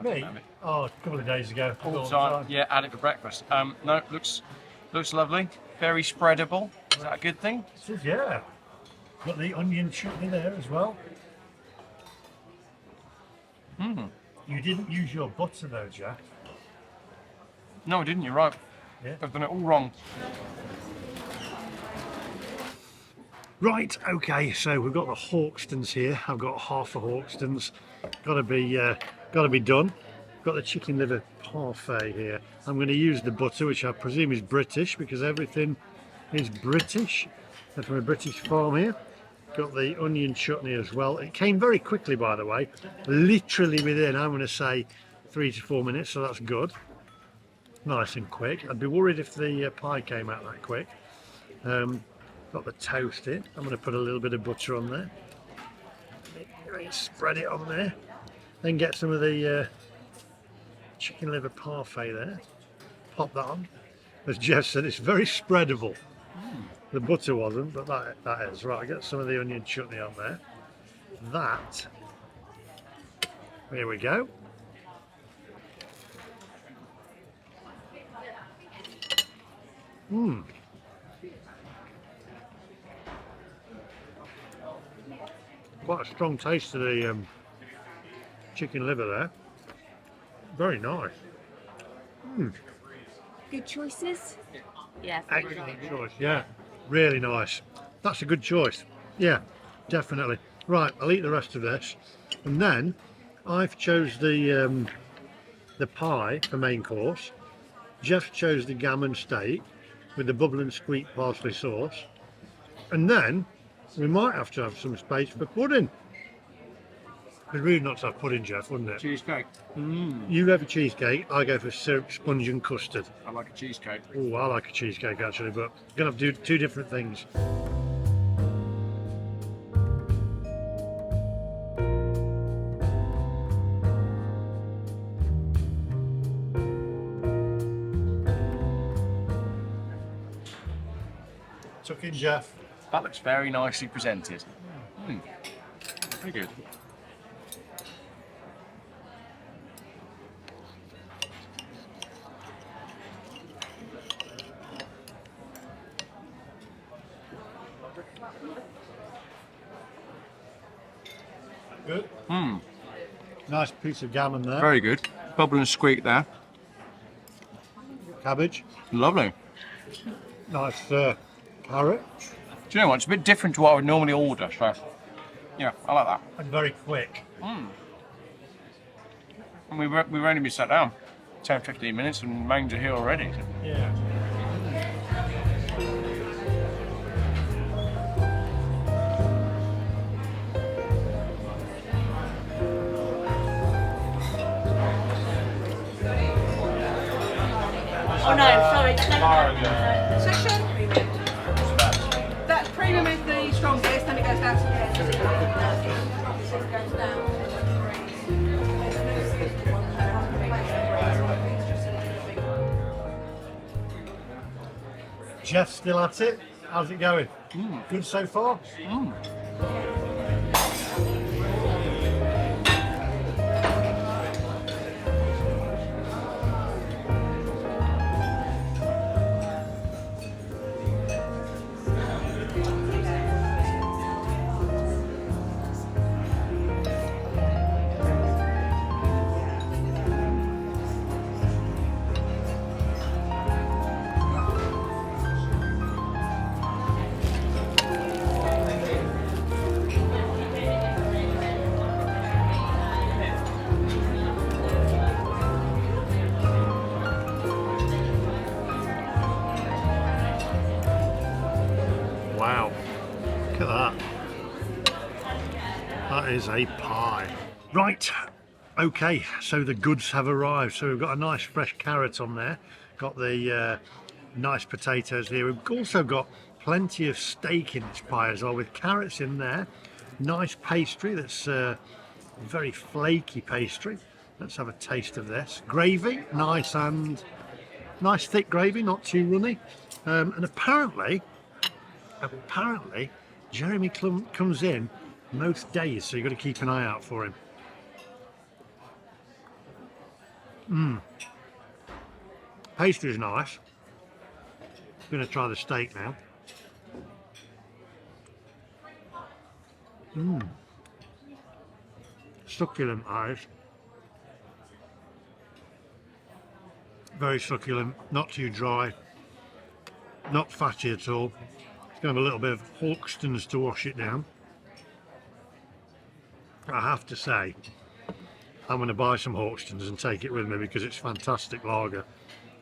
Me? Oh, a couple of days ago. All the time. Yeah, had it for breakfast. No, looks lovely. Very spreadable. Is that a good thing? It is, yeah. Got the onion chutney there as well. You didn't use your butter though, Geoff. No, I didn't. You're right. Yeah. I've done it all wrong. Right, okay, so we've got the Hawkstones here. I've got half a Hawkstones. Gotta be done. Got the chicken liver parfait here. I'm going to use the butter, which I presume is British because everything is British. They're from a British farm here. Got the onion chutney as well. It came very quickly, by the way. Literally within, I'm going to say, 3 to 4 minutes, so that's good. Nice and quick. I'd be worried if the pie came out that quick. Got the toast in. I'm going to put a little bit of butter on there. Spread it on there. Then get some of the chicken liver parfait there. Pop that on. As Geoff said, it's very spreadable. The butter wasn't, but that is. Right, get some of the onion chutney on there. That. Here we go. Quite a strong taste to the chicken liver there. Very nice. Good choices. Yeah. Excellent choice. Yeah, really nice. That's a good choice. Yeah, definitely. Right, I'll eat the rest of this, and then I've chose the pie for main course. Geoff chose the gammon steak with the bubble and squeak parsley sauce, and then we might have to have some space for pudding. It'd be rude not to have pudding, Geoff, wouldn't it? Cheesecake. You go for cheesecake, I go for syrup, sponge and custard. I like a cheesecake. Oh, I like a cheesecake actually, but we're going to have to do two different things. Tuck in, Geoff. That looks very nicely presented. Very good. Good. Nice piece of gammon there. Very good. Bubble and squeak there. Cabbage. Lovely. Nice carrot. Do you know what? It's a bit different to what I would normally order, so yeah, I like that. And very quick. And we've only been sat down 10-15 minutes and mains are here already. Yeah. Oh no, sorry. Session. That premium is the strongest, and it goes down to the end. Geoff still at it. How's it going? Good so far? Wow, look at that. That is a pie. Right, okay, so the goods have arrived. So we've got a nice fresh carrot on there. Got the nice potatoes here. We've also got plenty of steak in this pie as well, with carrots in there. Nice pastry that's very flaky pastry. Let's have a taste of this. Gravy, nice and Nice thick gravy, not too runny. And apparently, Jeremy comes in most days, so you've got to keep an eye out for him. Pastry's nice. I'm going to try the steak now. Succulent eyes. Very succulent, not too dry, not fatty at all. It's going to have a little bit of Hawkstone's to wash it down. I have to say, I'm going to buy some Hawkstone's and take it with me because it's fantastic lager.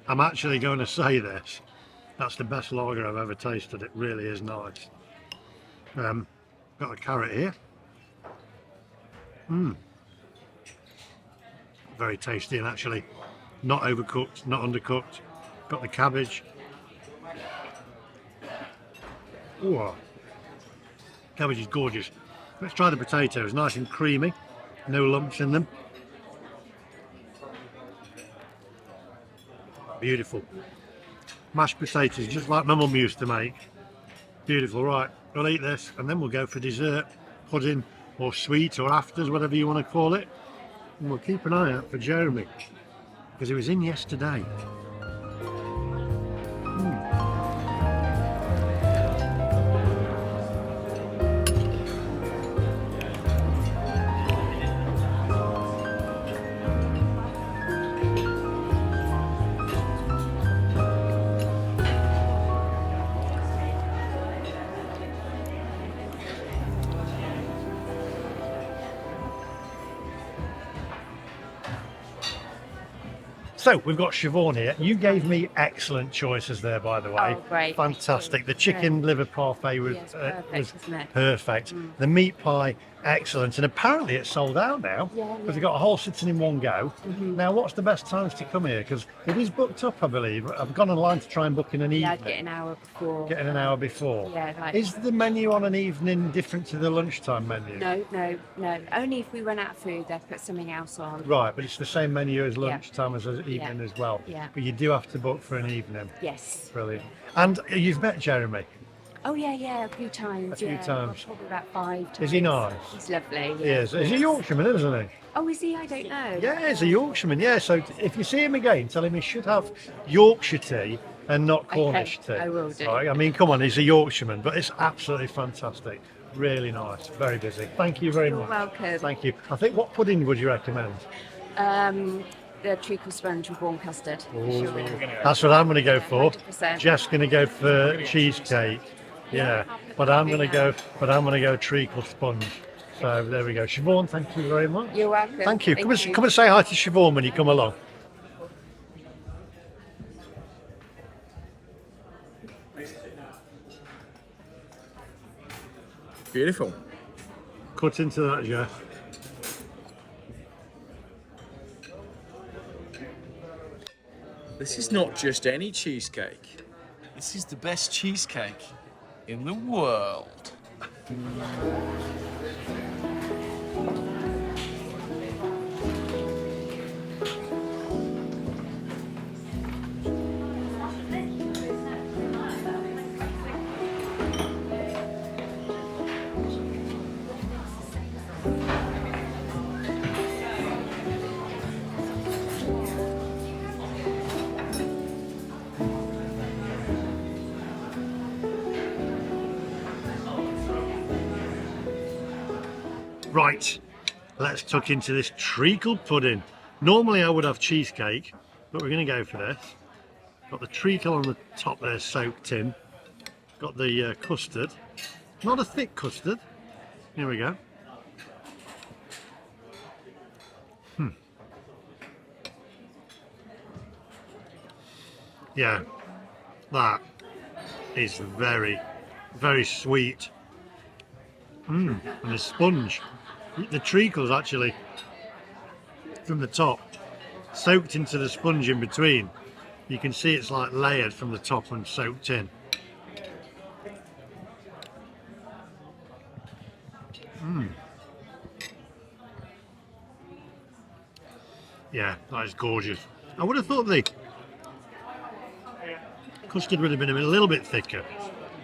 I'm actually going to say this. That's the best lager I've ever tasted. It really is nice. Got a carrot here. Very tasty and actually not overcooked, not undercooked. Got the cabbage. Ooh, cabbage is gorgeous. Let's try the potatoes. Nice and creamy, no lumps in them. Beautiful. Mashed potatoes, just like my mum used to make. Beautiful. Right, we'll eat this and then we'll go for dessert, pudding or sweet or afters, whatever you want to call it. And we'll keep an eye out for Jeremy because he was in yesterday. So we've got Siobhan here. You gave me excellent choices there, by the way. Oh, great. Fantastic. The chicken liver parfait was, Yes, perfect, was isn't it? perfect. The meat pie, excellent. And apparently it's sold out now because we've got a whole sitting in one go. Now, what's the best times to come here? Because it is booked up, I believe. I've gone online to try and book in an evening. Yeah, get an hour before. Get in an hour before. Yeah, like. Is the menu on an evening different to the lunchtime menu? No. Only if we run out of food, they'll put something else on. Right, but it's the same menu as lunchtime as evening as well. Yeah. But you do have to book for an evening. Yes. Brilliant. And you've met Jeremy? Oh yeah, a few times. A few times. Probably about 5 times. Is he nice? He's lovely. He is. He's a Yorkshireman, isn't he? Oh, is he? I don't know. Yeah, he's a Yorkshireman. Yeah, so if you see him again, tell him he should have Yorkshire tea and not Cornish tea. I will do. Right? I mean, come on, he's a Yorkshireman, but it's absolutely fantastic. Really nice. Very busy. Thank you very You're much. welcome. Thank you. I think, what pudding would you recommend? The treacle sponge with warm custard. Ooh, that's what I'm going to go for. 100%. Jeff's going to go for cheesecake. Yeah, but I'm going to go treacle sponge. So there we go. Siobhan, thank you very much. You're welcome. Thank you. Come and say hi to Siobhan when you come along. Beautiful. Cut into that, Geoff. This is not just any cheesecake. This is the best cheesecake in the world. Right, let's tuck into this treacle pudding. Normally I would have cheesecake, but we're going to go for this. Got the treacle on the top there soaked in. Got the custard. Not a thick custard. Here we go. Yeah, that is very, very sweet. And the sponge. The treacle's actually from the top soaked into the sponge in between. You can see it's like layered from the top and soaked in. Yeah, that is gorgeous. I would have thought the Custard would have been a little bit thicker,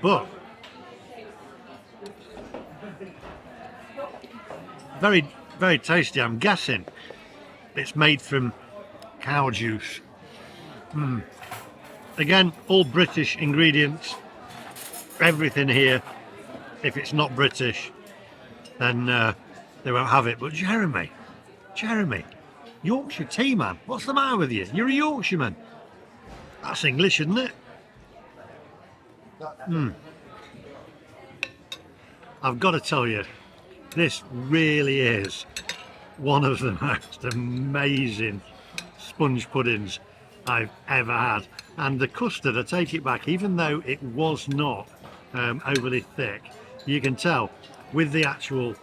but very, very tasty. I'm guessing it's made from cow juice. Again, all British ingredients. Everything here. If it's not British, then they won't have it. But Jeremy, Yorkshire tea, man. What's the matter with you? You're a Yorkshireman. That's English, isn't it? I've got to tell you, this really is one of the most amazing sponge puddings I've ever had. And the custard, I take it back, even though it was not overly thick, you can tell with the actual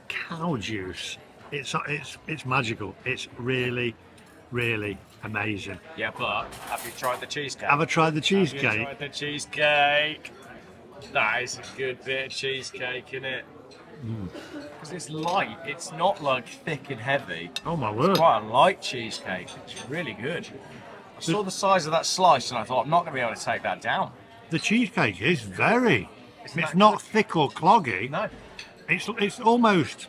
cow juice, it's magical. It's really, really amazing. Yeah, but have you tried the cheesecake? Have I tried the cheesecake? Have you tried the cheesecake? That is a good bit of cheesecake, isn't it? Because it's light. It's not like thick and heavy. Oh my word! It's quite a light cheesecake. It's really good. I saw the size of that slice and I thought I'm not going to be able to take that down. The cheesecake is very. It's not thick or cloggy. No. It's almost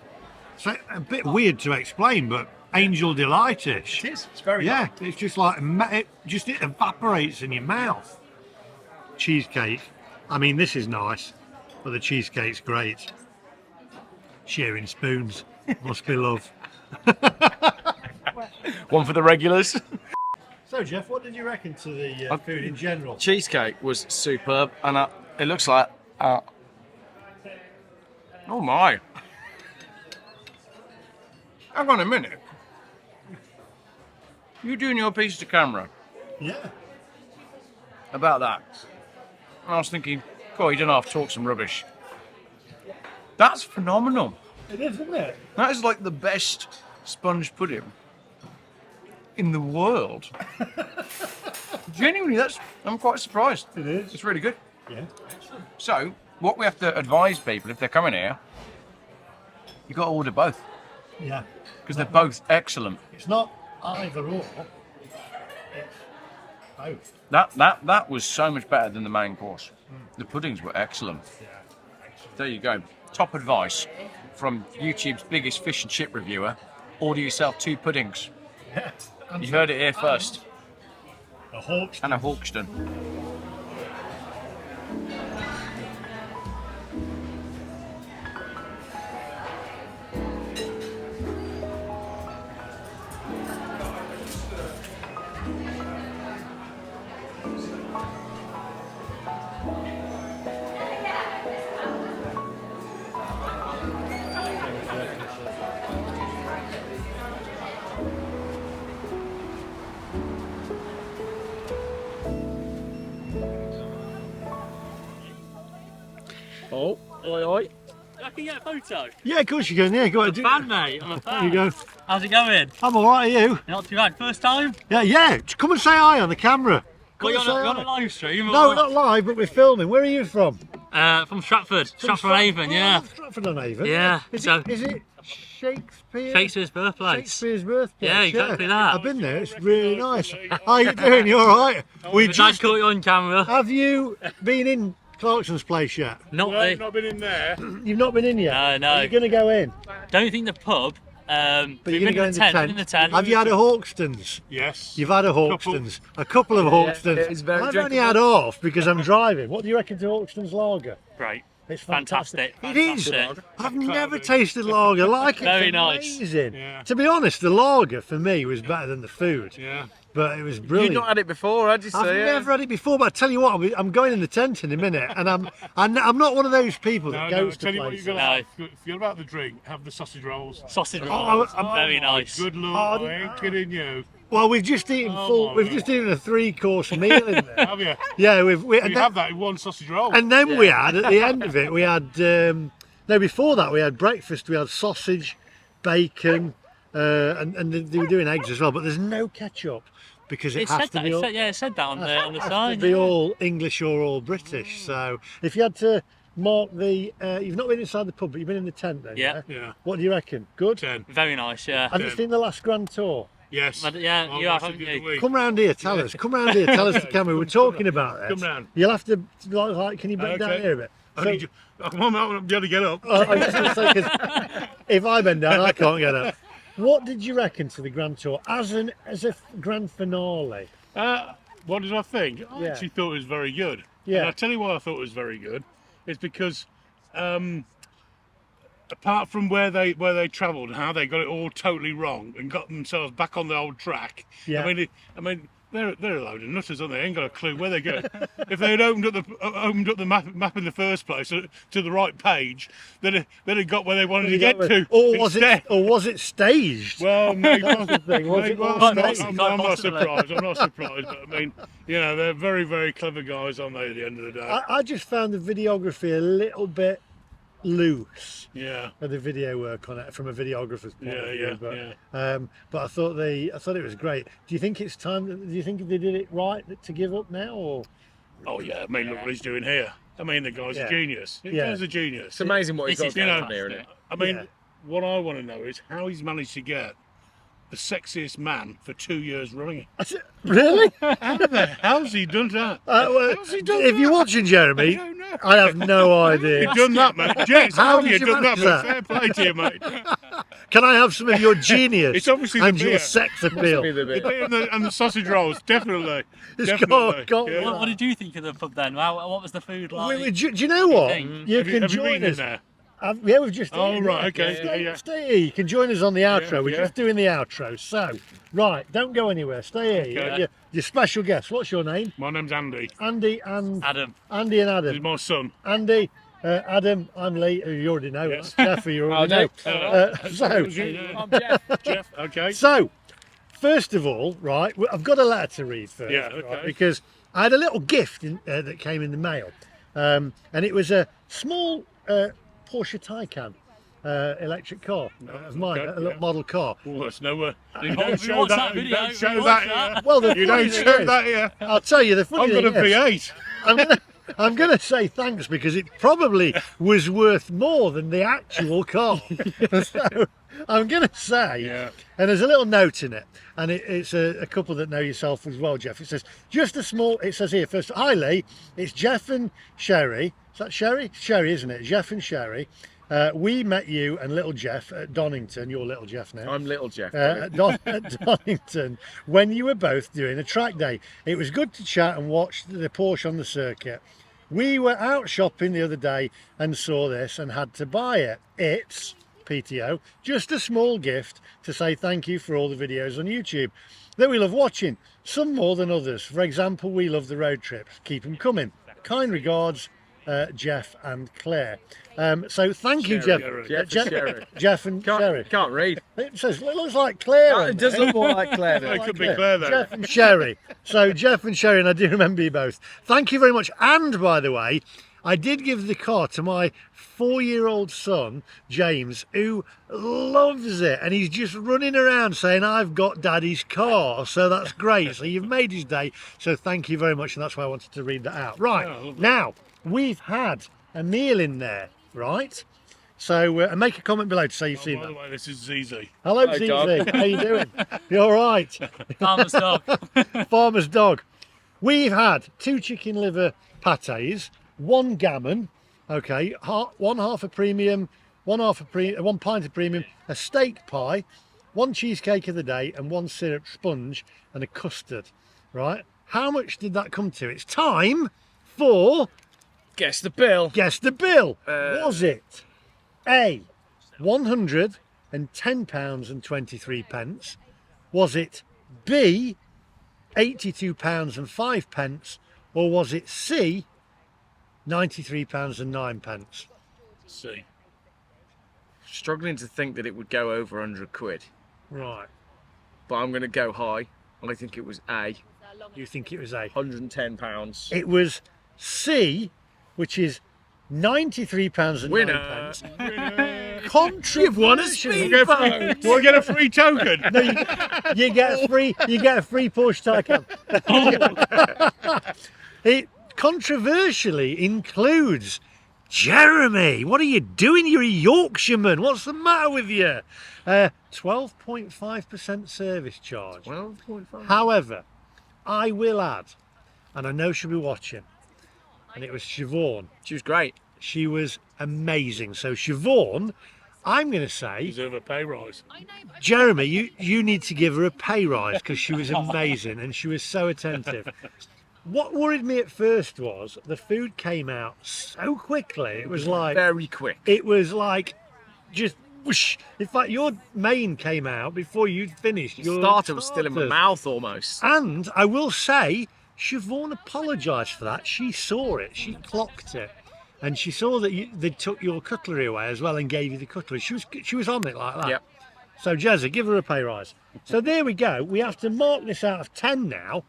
a bit weird to explain, but angel delight-ish. It is. It's very yeah. good. It's just like it evaporates in your mouth. Cheesecake. I mean, this is nice, but the cheesecake's great. Sharing spoons must be love. One for the regulars. So, Geoff, what did you reckon to the food in general? Cheesecake was superb, and it looks like. Oh my! Hang on a minute. You doing your piece to camera Yeah. about that? And I was thinking, God, you don't have to talk some rubbish. That's phenomenal. It is, isn't it? That is like the best sponge pudding in the world. Genuinely, I'm quite surprised. It is. It's really good. Yeah. So, what we have to advise people if they're coming here, you've got to order both Yeah. because they're both excellent. It's not either or. It's both. That was so much better than the main course. The puddings were excellent. Yeah. There you go. Top advice from YouTube's biggest fish and chip reviewer: order yourself 2 puddings. Yeah. You heard it here first. A Hawkstone. And a Hawkstone. Oh, oi, oi. I can get a photo. Yeah, of course you can. Yeah, go on. I'm a fan, mate. I'm a fan. There you go. How's it going? I'm all right. Are you? Not too bad. First time? Yeah. Come and say hi on the camera. Well, Come you're and say on a hi. live stream? No, or... not live, but we're filming. Where are you from? From Stratford. Stratford-on-Avon, yeah. Stratford-on-Avon. Yeah. Is it Shakespeare? Shakespeare's birthplace. Shakespeare's birthplace. Yeah, exactly that. I've been there. It's really nice. How you doing? You all right? We just caught you on camera. Have you been in Clarkson's place yet? Not been in there. You've not been in yet? No. Are you going to go in? Don't think the pub. But you're going to go in the tent. In the tent. Have you had a Hawkstone's? Yes. You've had a Hawkstone's. A couple of Hawkstone's. it's very I've only had half because I'm driving. What do you reckon to Hawkstone's lager? Great. It's Fantastic. It is. Fantastic. I've never tasted lager like it. Very It's nice. amazing. Yeah. To be honest, the lager for me was better than the food. Yeah. But it was brilliant. You've not had it before, had you? I've never had it before, but I tell you what, I'm going in the tent in a minute, and I'm not one of those people that goes to tell you what places. you're gonna have. Forget about the drink. Have the sausage rolls. Sausage rolls. Very nice. Good Lord, Oh, I ain't kidding you. Well, we've just eaten my We've just eaten a 3-course meal in there. Have you? Yeah, You and have that in one sausage roll. then we had at the end of it, we had before that we had breakfast. We had sausage, bacon, and they were doing eggs as well. But there's no ketchup because it has to be all. It said that on the has sign. to be all English or all British. So if you had to mark the, you've not been inside the pub, but you've been in the tent then. Yeah. Yeah. What do you reckon? Good. 10. Very nice, yeah. Have you seen the last Grand Tour? Yes. But yeah, you have, haven't you? Come round here, tell us. Come round here, tell us the camera. We're talking about this. Come round. You'll have to, like, can you bend down here a bit? Come on, I'll be able to get up. I was going to say, 'cause if I bend down, I can't get up. What did you reckon to the Grand Tour as a grand finale? What did I think? I actually thought it was very good. Yeah. And I'll tell you why I thought it was very good. It's because apart from where they travelled and how they got it all totally wrong and got themselves back on the old track. Yeah. I mean, they're a load of nutters, aren't they? Ain't got a clue where they're going. If they had opened up the map in the first place to the right page, they'd have got where they wanted to get to. Or was it staged? Well, maybe That's the thing. Was it all I'm staged? not surprised. I'm not surprised. But I mean, they're very, very clever guys, aren't they? At the end of the day. I just found the videography a little bit loose. Yeah. The video work on it from a videographer's point of view. Yeah. But I thought it was great. Do you think it's time? Do you think they did it right to give up now? Or? Oh yeah. I mean, look what he's doing here. I mean, the guy's a genius. The guy's a genius. It's amazing what he's got going on here, isn't it? I mean, what I want to know is how he's managed to get the sexiest man for 2 years running. Really? How the hell's he done that? If you're watching, Jeremy, I have no idea. You've done that, mate. Yes, How how you did you done that? manage But that? fair play to you, mate. Can I have some of your genius It's obviously the and your beer. sex appeal? The beer and the sausage rolls, definitely. It's Definitely. got Yeah. What did you think of the pub then? What was the food like? Do you know what? think? You Have can have you join been in us. there? We've just. Oh, eaten, right, yeah. okay, Stay here. You can join us on the outro. We're yeah. just doing the outro. So, right, don't go anywhere. Stay here. Okay. Your special guest. What's your name? My name's Andy. Andy and Adam. Andy and This is Adam. my son. Andy, Adam, I'm Lee. Who you already know. Yes. Jeff, who you already know. I'm Jeff. Okay. So, first of all, right, I've got a letter to read first, Yeah, right, okay. because I had a little gift that came in the mail, and it was a small Porsche Taycan electric car of mine, okay, a little yeah. model car. Oh, that's nowhere. You we don't show watched that. that You video, don't we show watched that that. here. Well, the You funny don't thing show is, that here. I'll tell you the funny I've got a thing is, V8. I'm gonna say thanks because it probably was worth more than the actual car. So I'm gonna say, and there's a little note in it, and it's a couple that know yourself as well, Jeff. It says just a small. It says here first. Hi Lee, it's Jeff and Sherry. Is that Sherry? Sherry, isn't it? Jeff and Sherry. We met you and little Jeff at Donington. You're little Jeff now. I'm little Jeff. At Donington when you were both doing a track day. It was good to chat and watch the Porsche on the circuit. We were out shopping the other day and saw this and had to buy it. It's PTO, just a small gift to say thank you for all the videos on YouTube that we love watching, some more than others. For example, we love the road trips. Keep them coming. Kind regards, Jeff and Claire. So thank you, Jeff. Jeff and Sherry. Can't read. It says it looks like Claire. It does look more like Claire. It could be Claire though. Jeff and Sherry. So Jeff and Sherry, and I do remember you both. Thank you very much. And by the way, I did give the car to my 4-year-old son, James, who loves it. And he's just running around saying, I've got daddy's car. So that's great. So you've made his day. So thank you very much. And that's why I wanted to read that out. Right. Now, we've had a meal in there, right? So and make a comment below to say you've seen By that. the way, this is ZZ. Hello, Hi, ZZ. dog. How you doing? You all right? Farmer's dog. Farmer's dog. We've had 2 chicken liver pâtés, 1 gammon, okay, 1/2 a premium, 1 pint of premium, a steak pie, 1 cheesecake of the day, and 1 syrup sponge and a custard. Right? How much did that come to? It's time for Guess the bill. guess the bill. Was it A, £110.23? Was it B, £82.05? Or was it C, £93.09? See. Struggling to think that it would go over 100 quid, Right. but I'm going to go high. I think it was A, You think it was A? £110. It was C, which is £93.09. Winner. You've won a speed Do I get a free token? No, you get a free Porsche Taycan. It controversially includes Jeremy, what are you doing? You're a Yorkshireman. What's the matter with you? 12.5% service charge. 12.5. However, I will add, and I know she'll be watching, and it was Siobhan. She was great. She was amazing. So Siobhan, I'm going to say, Deserve a pay rise. Jeremy, you need to give her a pay rise because she was amazing and she was so attentive. What worried me at first was the food came out so quickly. It was like very quick. It was like just whoosh. In fact, your main came out before you'd finished. Your Starter was still in my mouth almost. And I will say, Siobhan apologised for that. She saw it. She clocked it. And she saw that they took your cutlery away as well and gave you the cutlery. She was on it like that. Yep. So Jezza, give her a pay rise. So there we go. We have to mark this out of 10 now.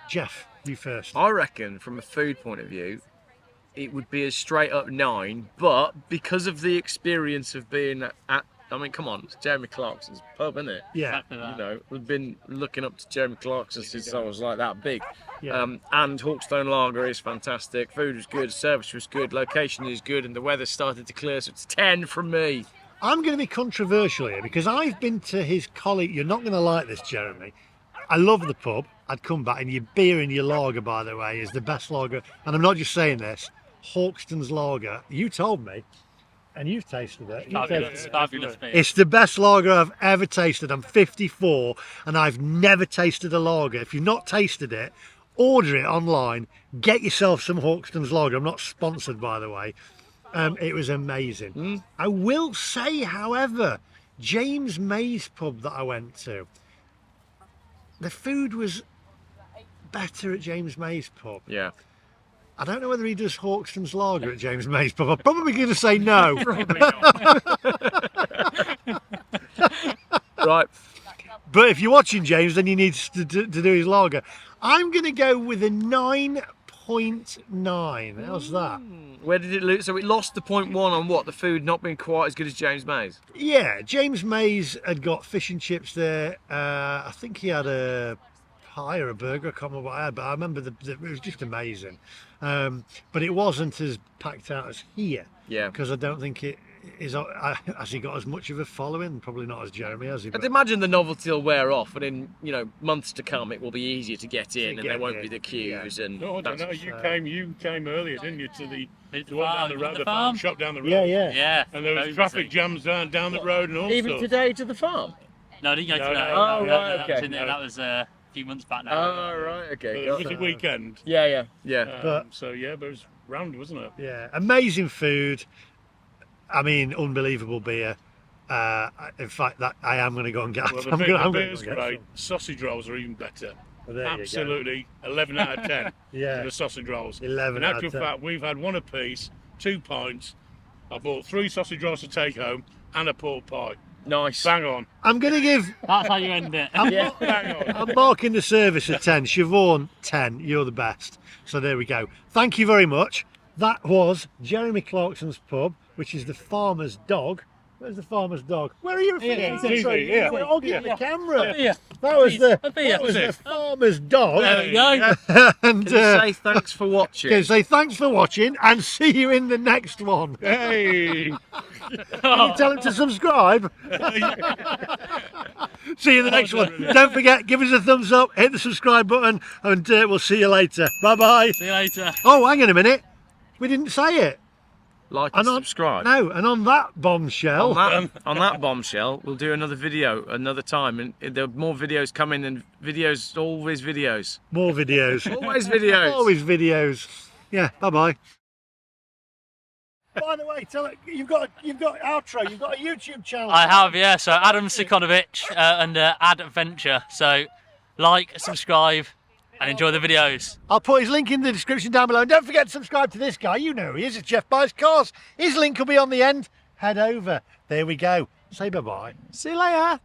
Geoff, you first. I reckon from a food point of view, it would be a straight up 9, but because of the experience of being at, I mean, come on, it's Jeremy Clarkson's pub, isn't it? Yeah. Exactly that. You know, we've been looking up to Jeremy Clarkson since I was like that big. Yeah. And Hawkstone Lager is fantastic. Food was good, service was good, location is good, and the weather started to clear, so it's 10 from me. I'm going to be controversial here because I've been to his colleague. You're not going to like this, Jeremy. I love the pub. I'd come back, and your beer and your lager, by the way, is the best lager. And I'm not just saying this. Hawkstone's lager. You told me, and you've tasted it. Fabulous beer. It's the best lager I've ever tasted. I'm 54, and I've never tasted a lager. If you've not tasted it, order it online. Get yourself some Hawkstone's lager. I'm not sponsored, by the way. It was amazing. I will say, however, James May's pub that I went to, the food was better at James May's pub. Yeah. I don't know whether he does Hawkstone's lager at James May's pub. I'm probably going to say no. Probably not. Right. But if you're watching James, then you need to do his lager. I'm going to go with a 9.9. How's that? Where did it lose? So it lost the 0.1 on what? The food not being quite as good as James May's? Yeah, James May's had got fish and chips there. I think he had a pie or a burger. I can't remember what I had, but I remember it was just amazing. But it wasn't as packed out as here. Yeah. Because I don't think it is. Has he got as much of a following? Probably not as Jeremy, has he? I'd imagine the novelty will wear off, and in months to come, it will be easier to get in, and there won't be the queues. And no, I don't know. You came earlier, didn't you, to the one farm, down the road, the farm shop down the road? Yeah. And there was traffic jams down the road and all even sorts. Today to the farm. No, I didn't go to that. Oh, right, okay. That was a few months back now. Oh, right, okay. It was a weekend. Yeah. But it was round, wasn't it? Yeah, amazing food. I mean, unbelievable beer. In fact, that I am going to go and get. Well, I'm the gonna beer's get great. some. Sausage rolls are even better. Well, there you go. Absolutely, 11 out of 10. Yeah. For the sausage rolls. 11 In out actual of 10. fact, we've had one apiece, 2 pints. I bought 3 sausage rolls to take home and a pork pie. Nice. Bang on. I'm going to give. That's how you end it. Bang on. I'm marking the service at 10. Siobhan, 10. You're the best. So there we go. Thank you very much. That was Jeremy Clarkson's pub, which is the Farmer's Dog. Where's the Farmer's Dog? Where are you? Yeah. We're all getting the camera. Yeah. That was the Beer. Farmer's Dog. There we go. And Can you say thanks for watching? okay, say thanks for watching and see you in the next one. Hey. Can you tell him to subscribe? See you in the next one. Don't forget, give us a thumbs up, hit the subscribe button, and we'll see you later. Bye bye. See you later. Oh, hang on a minute. We didn't say it. Like and subscribe. No, and on that bombshell. On that bombshell, we'll do another video another time, and there are more videos coming, and videos, always videos. More videos. Always videos. Always videos. Yeah. Bye bye. By the way, tell it you've got outro. You've got a YouTube channel. I have, yeah. So Adam Sikonovic and Adventure. So like, subscribe, and enjoy the videos. I'll put his link in the description down below. And don't forget to subscribe to this guy. You know who he is. It's Geoff Buys Cars. His link will be on the end. Head over. There we go. Say bye-bye. See you later.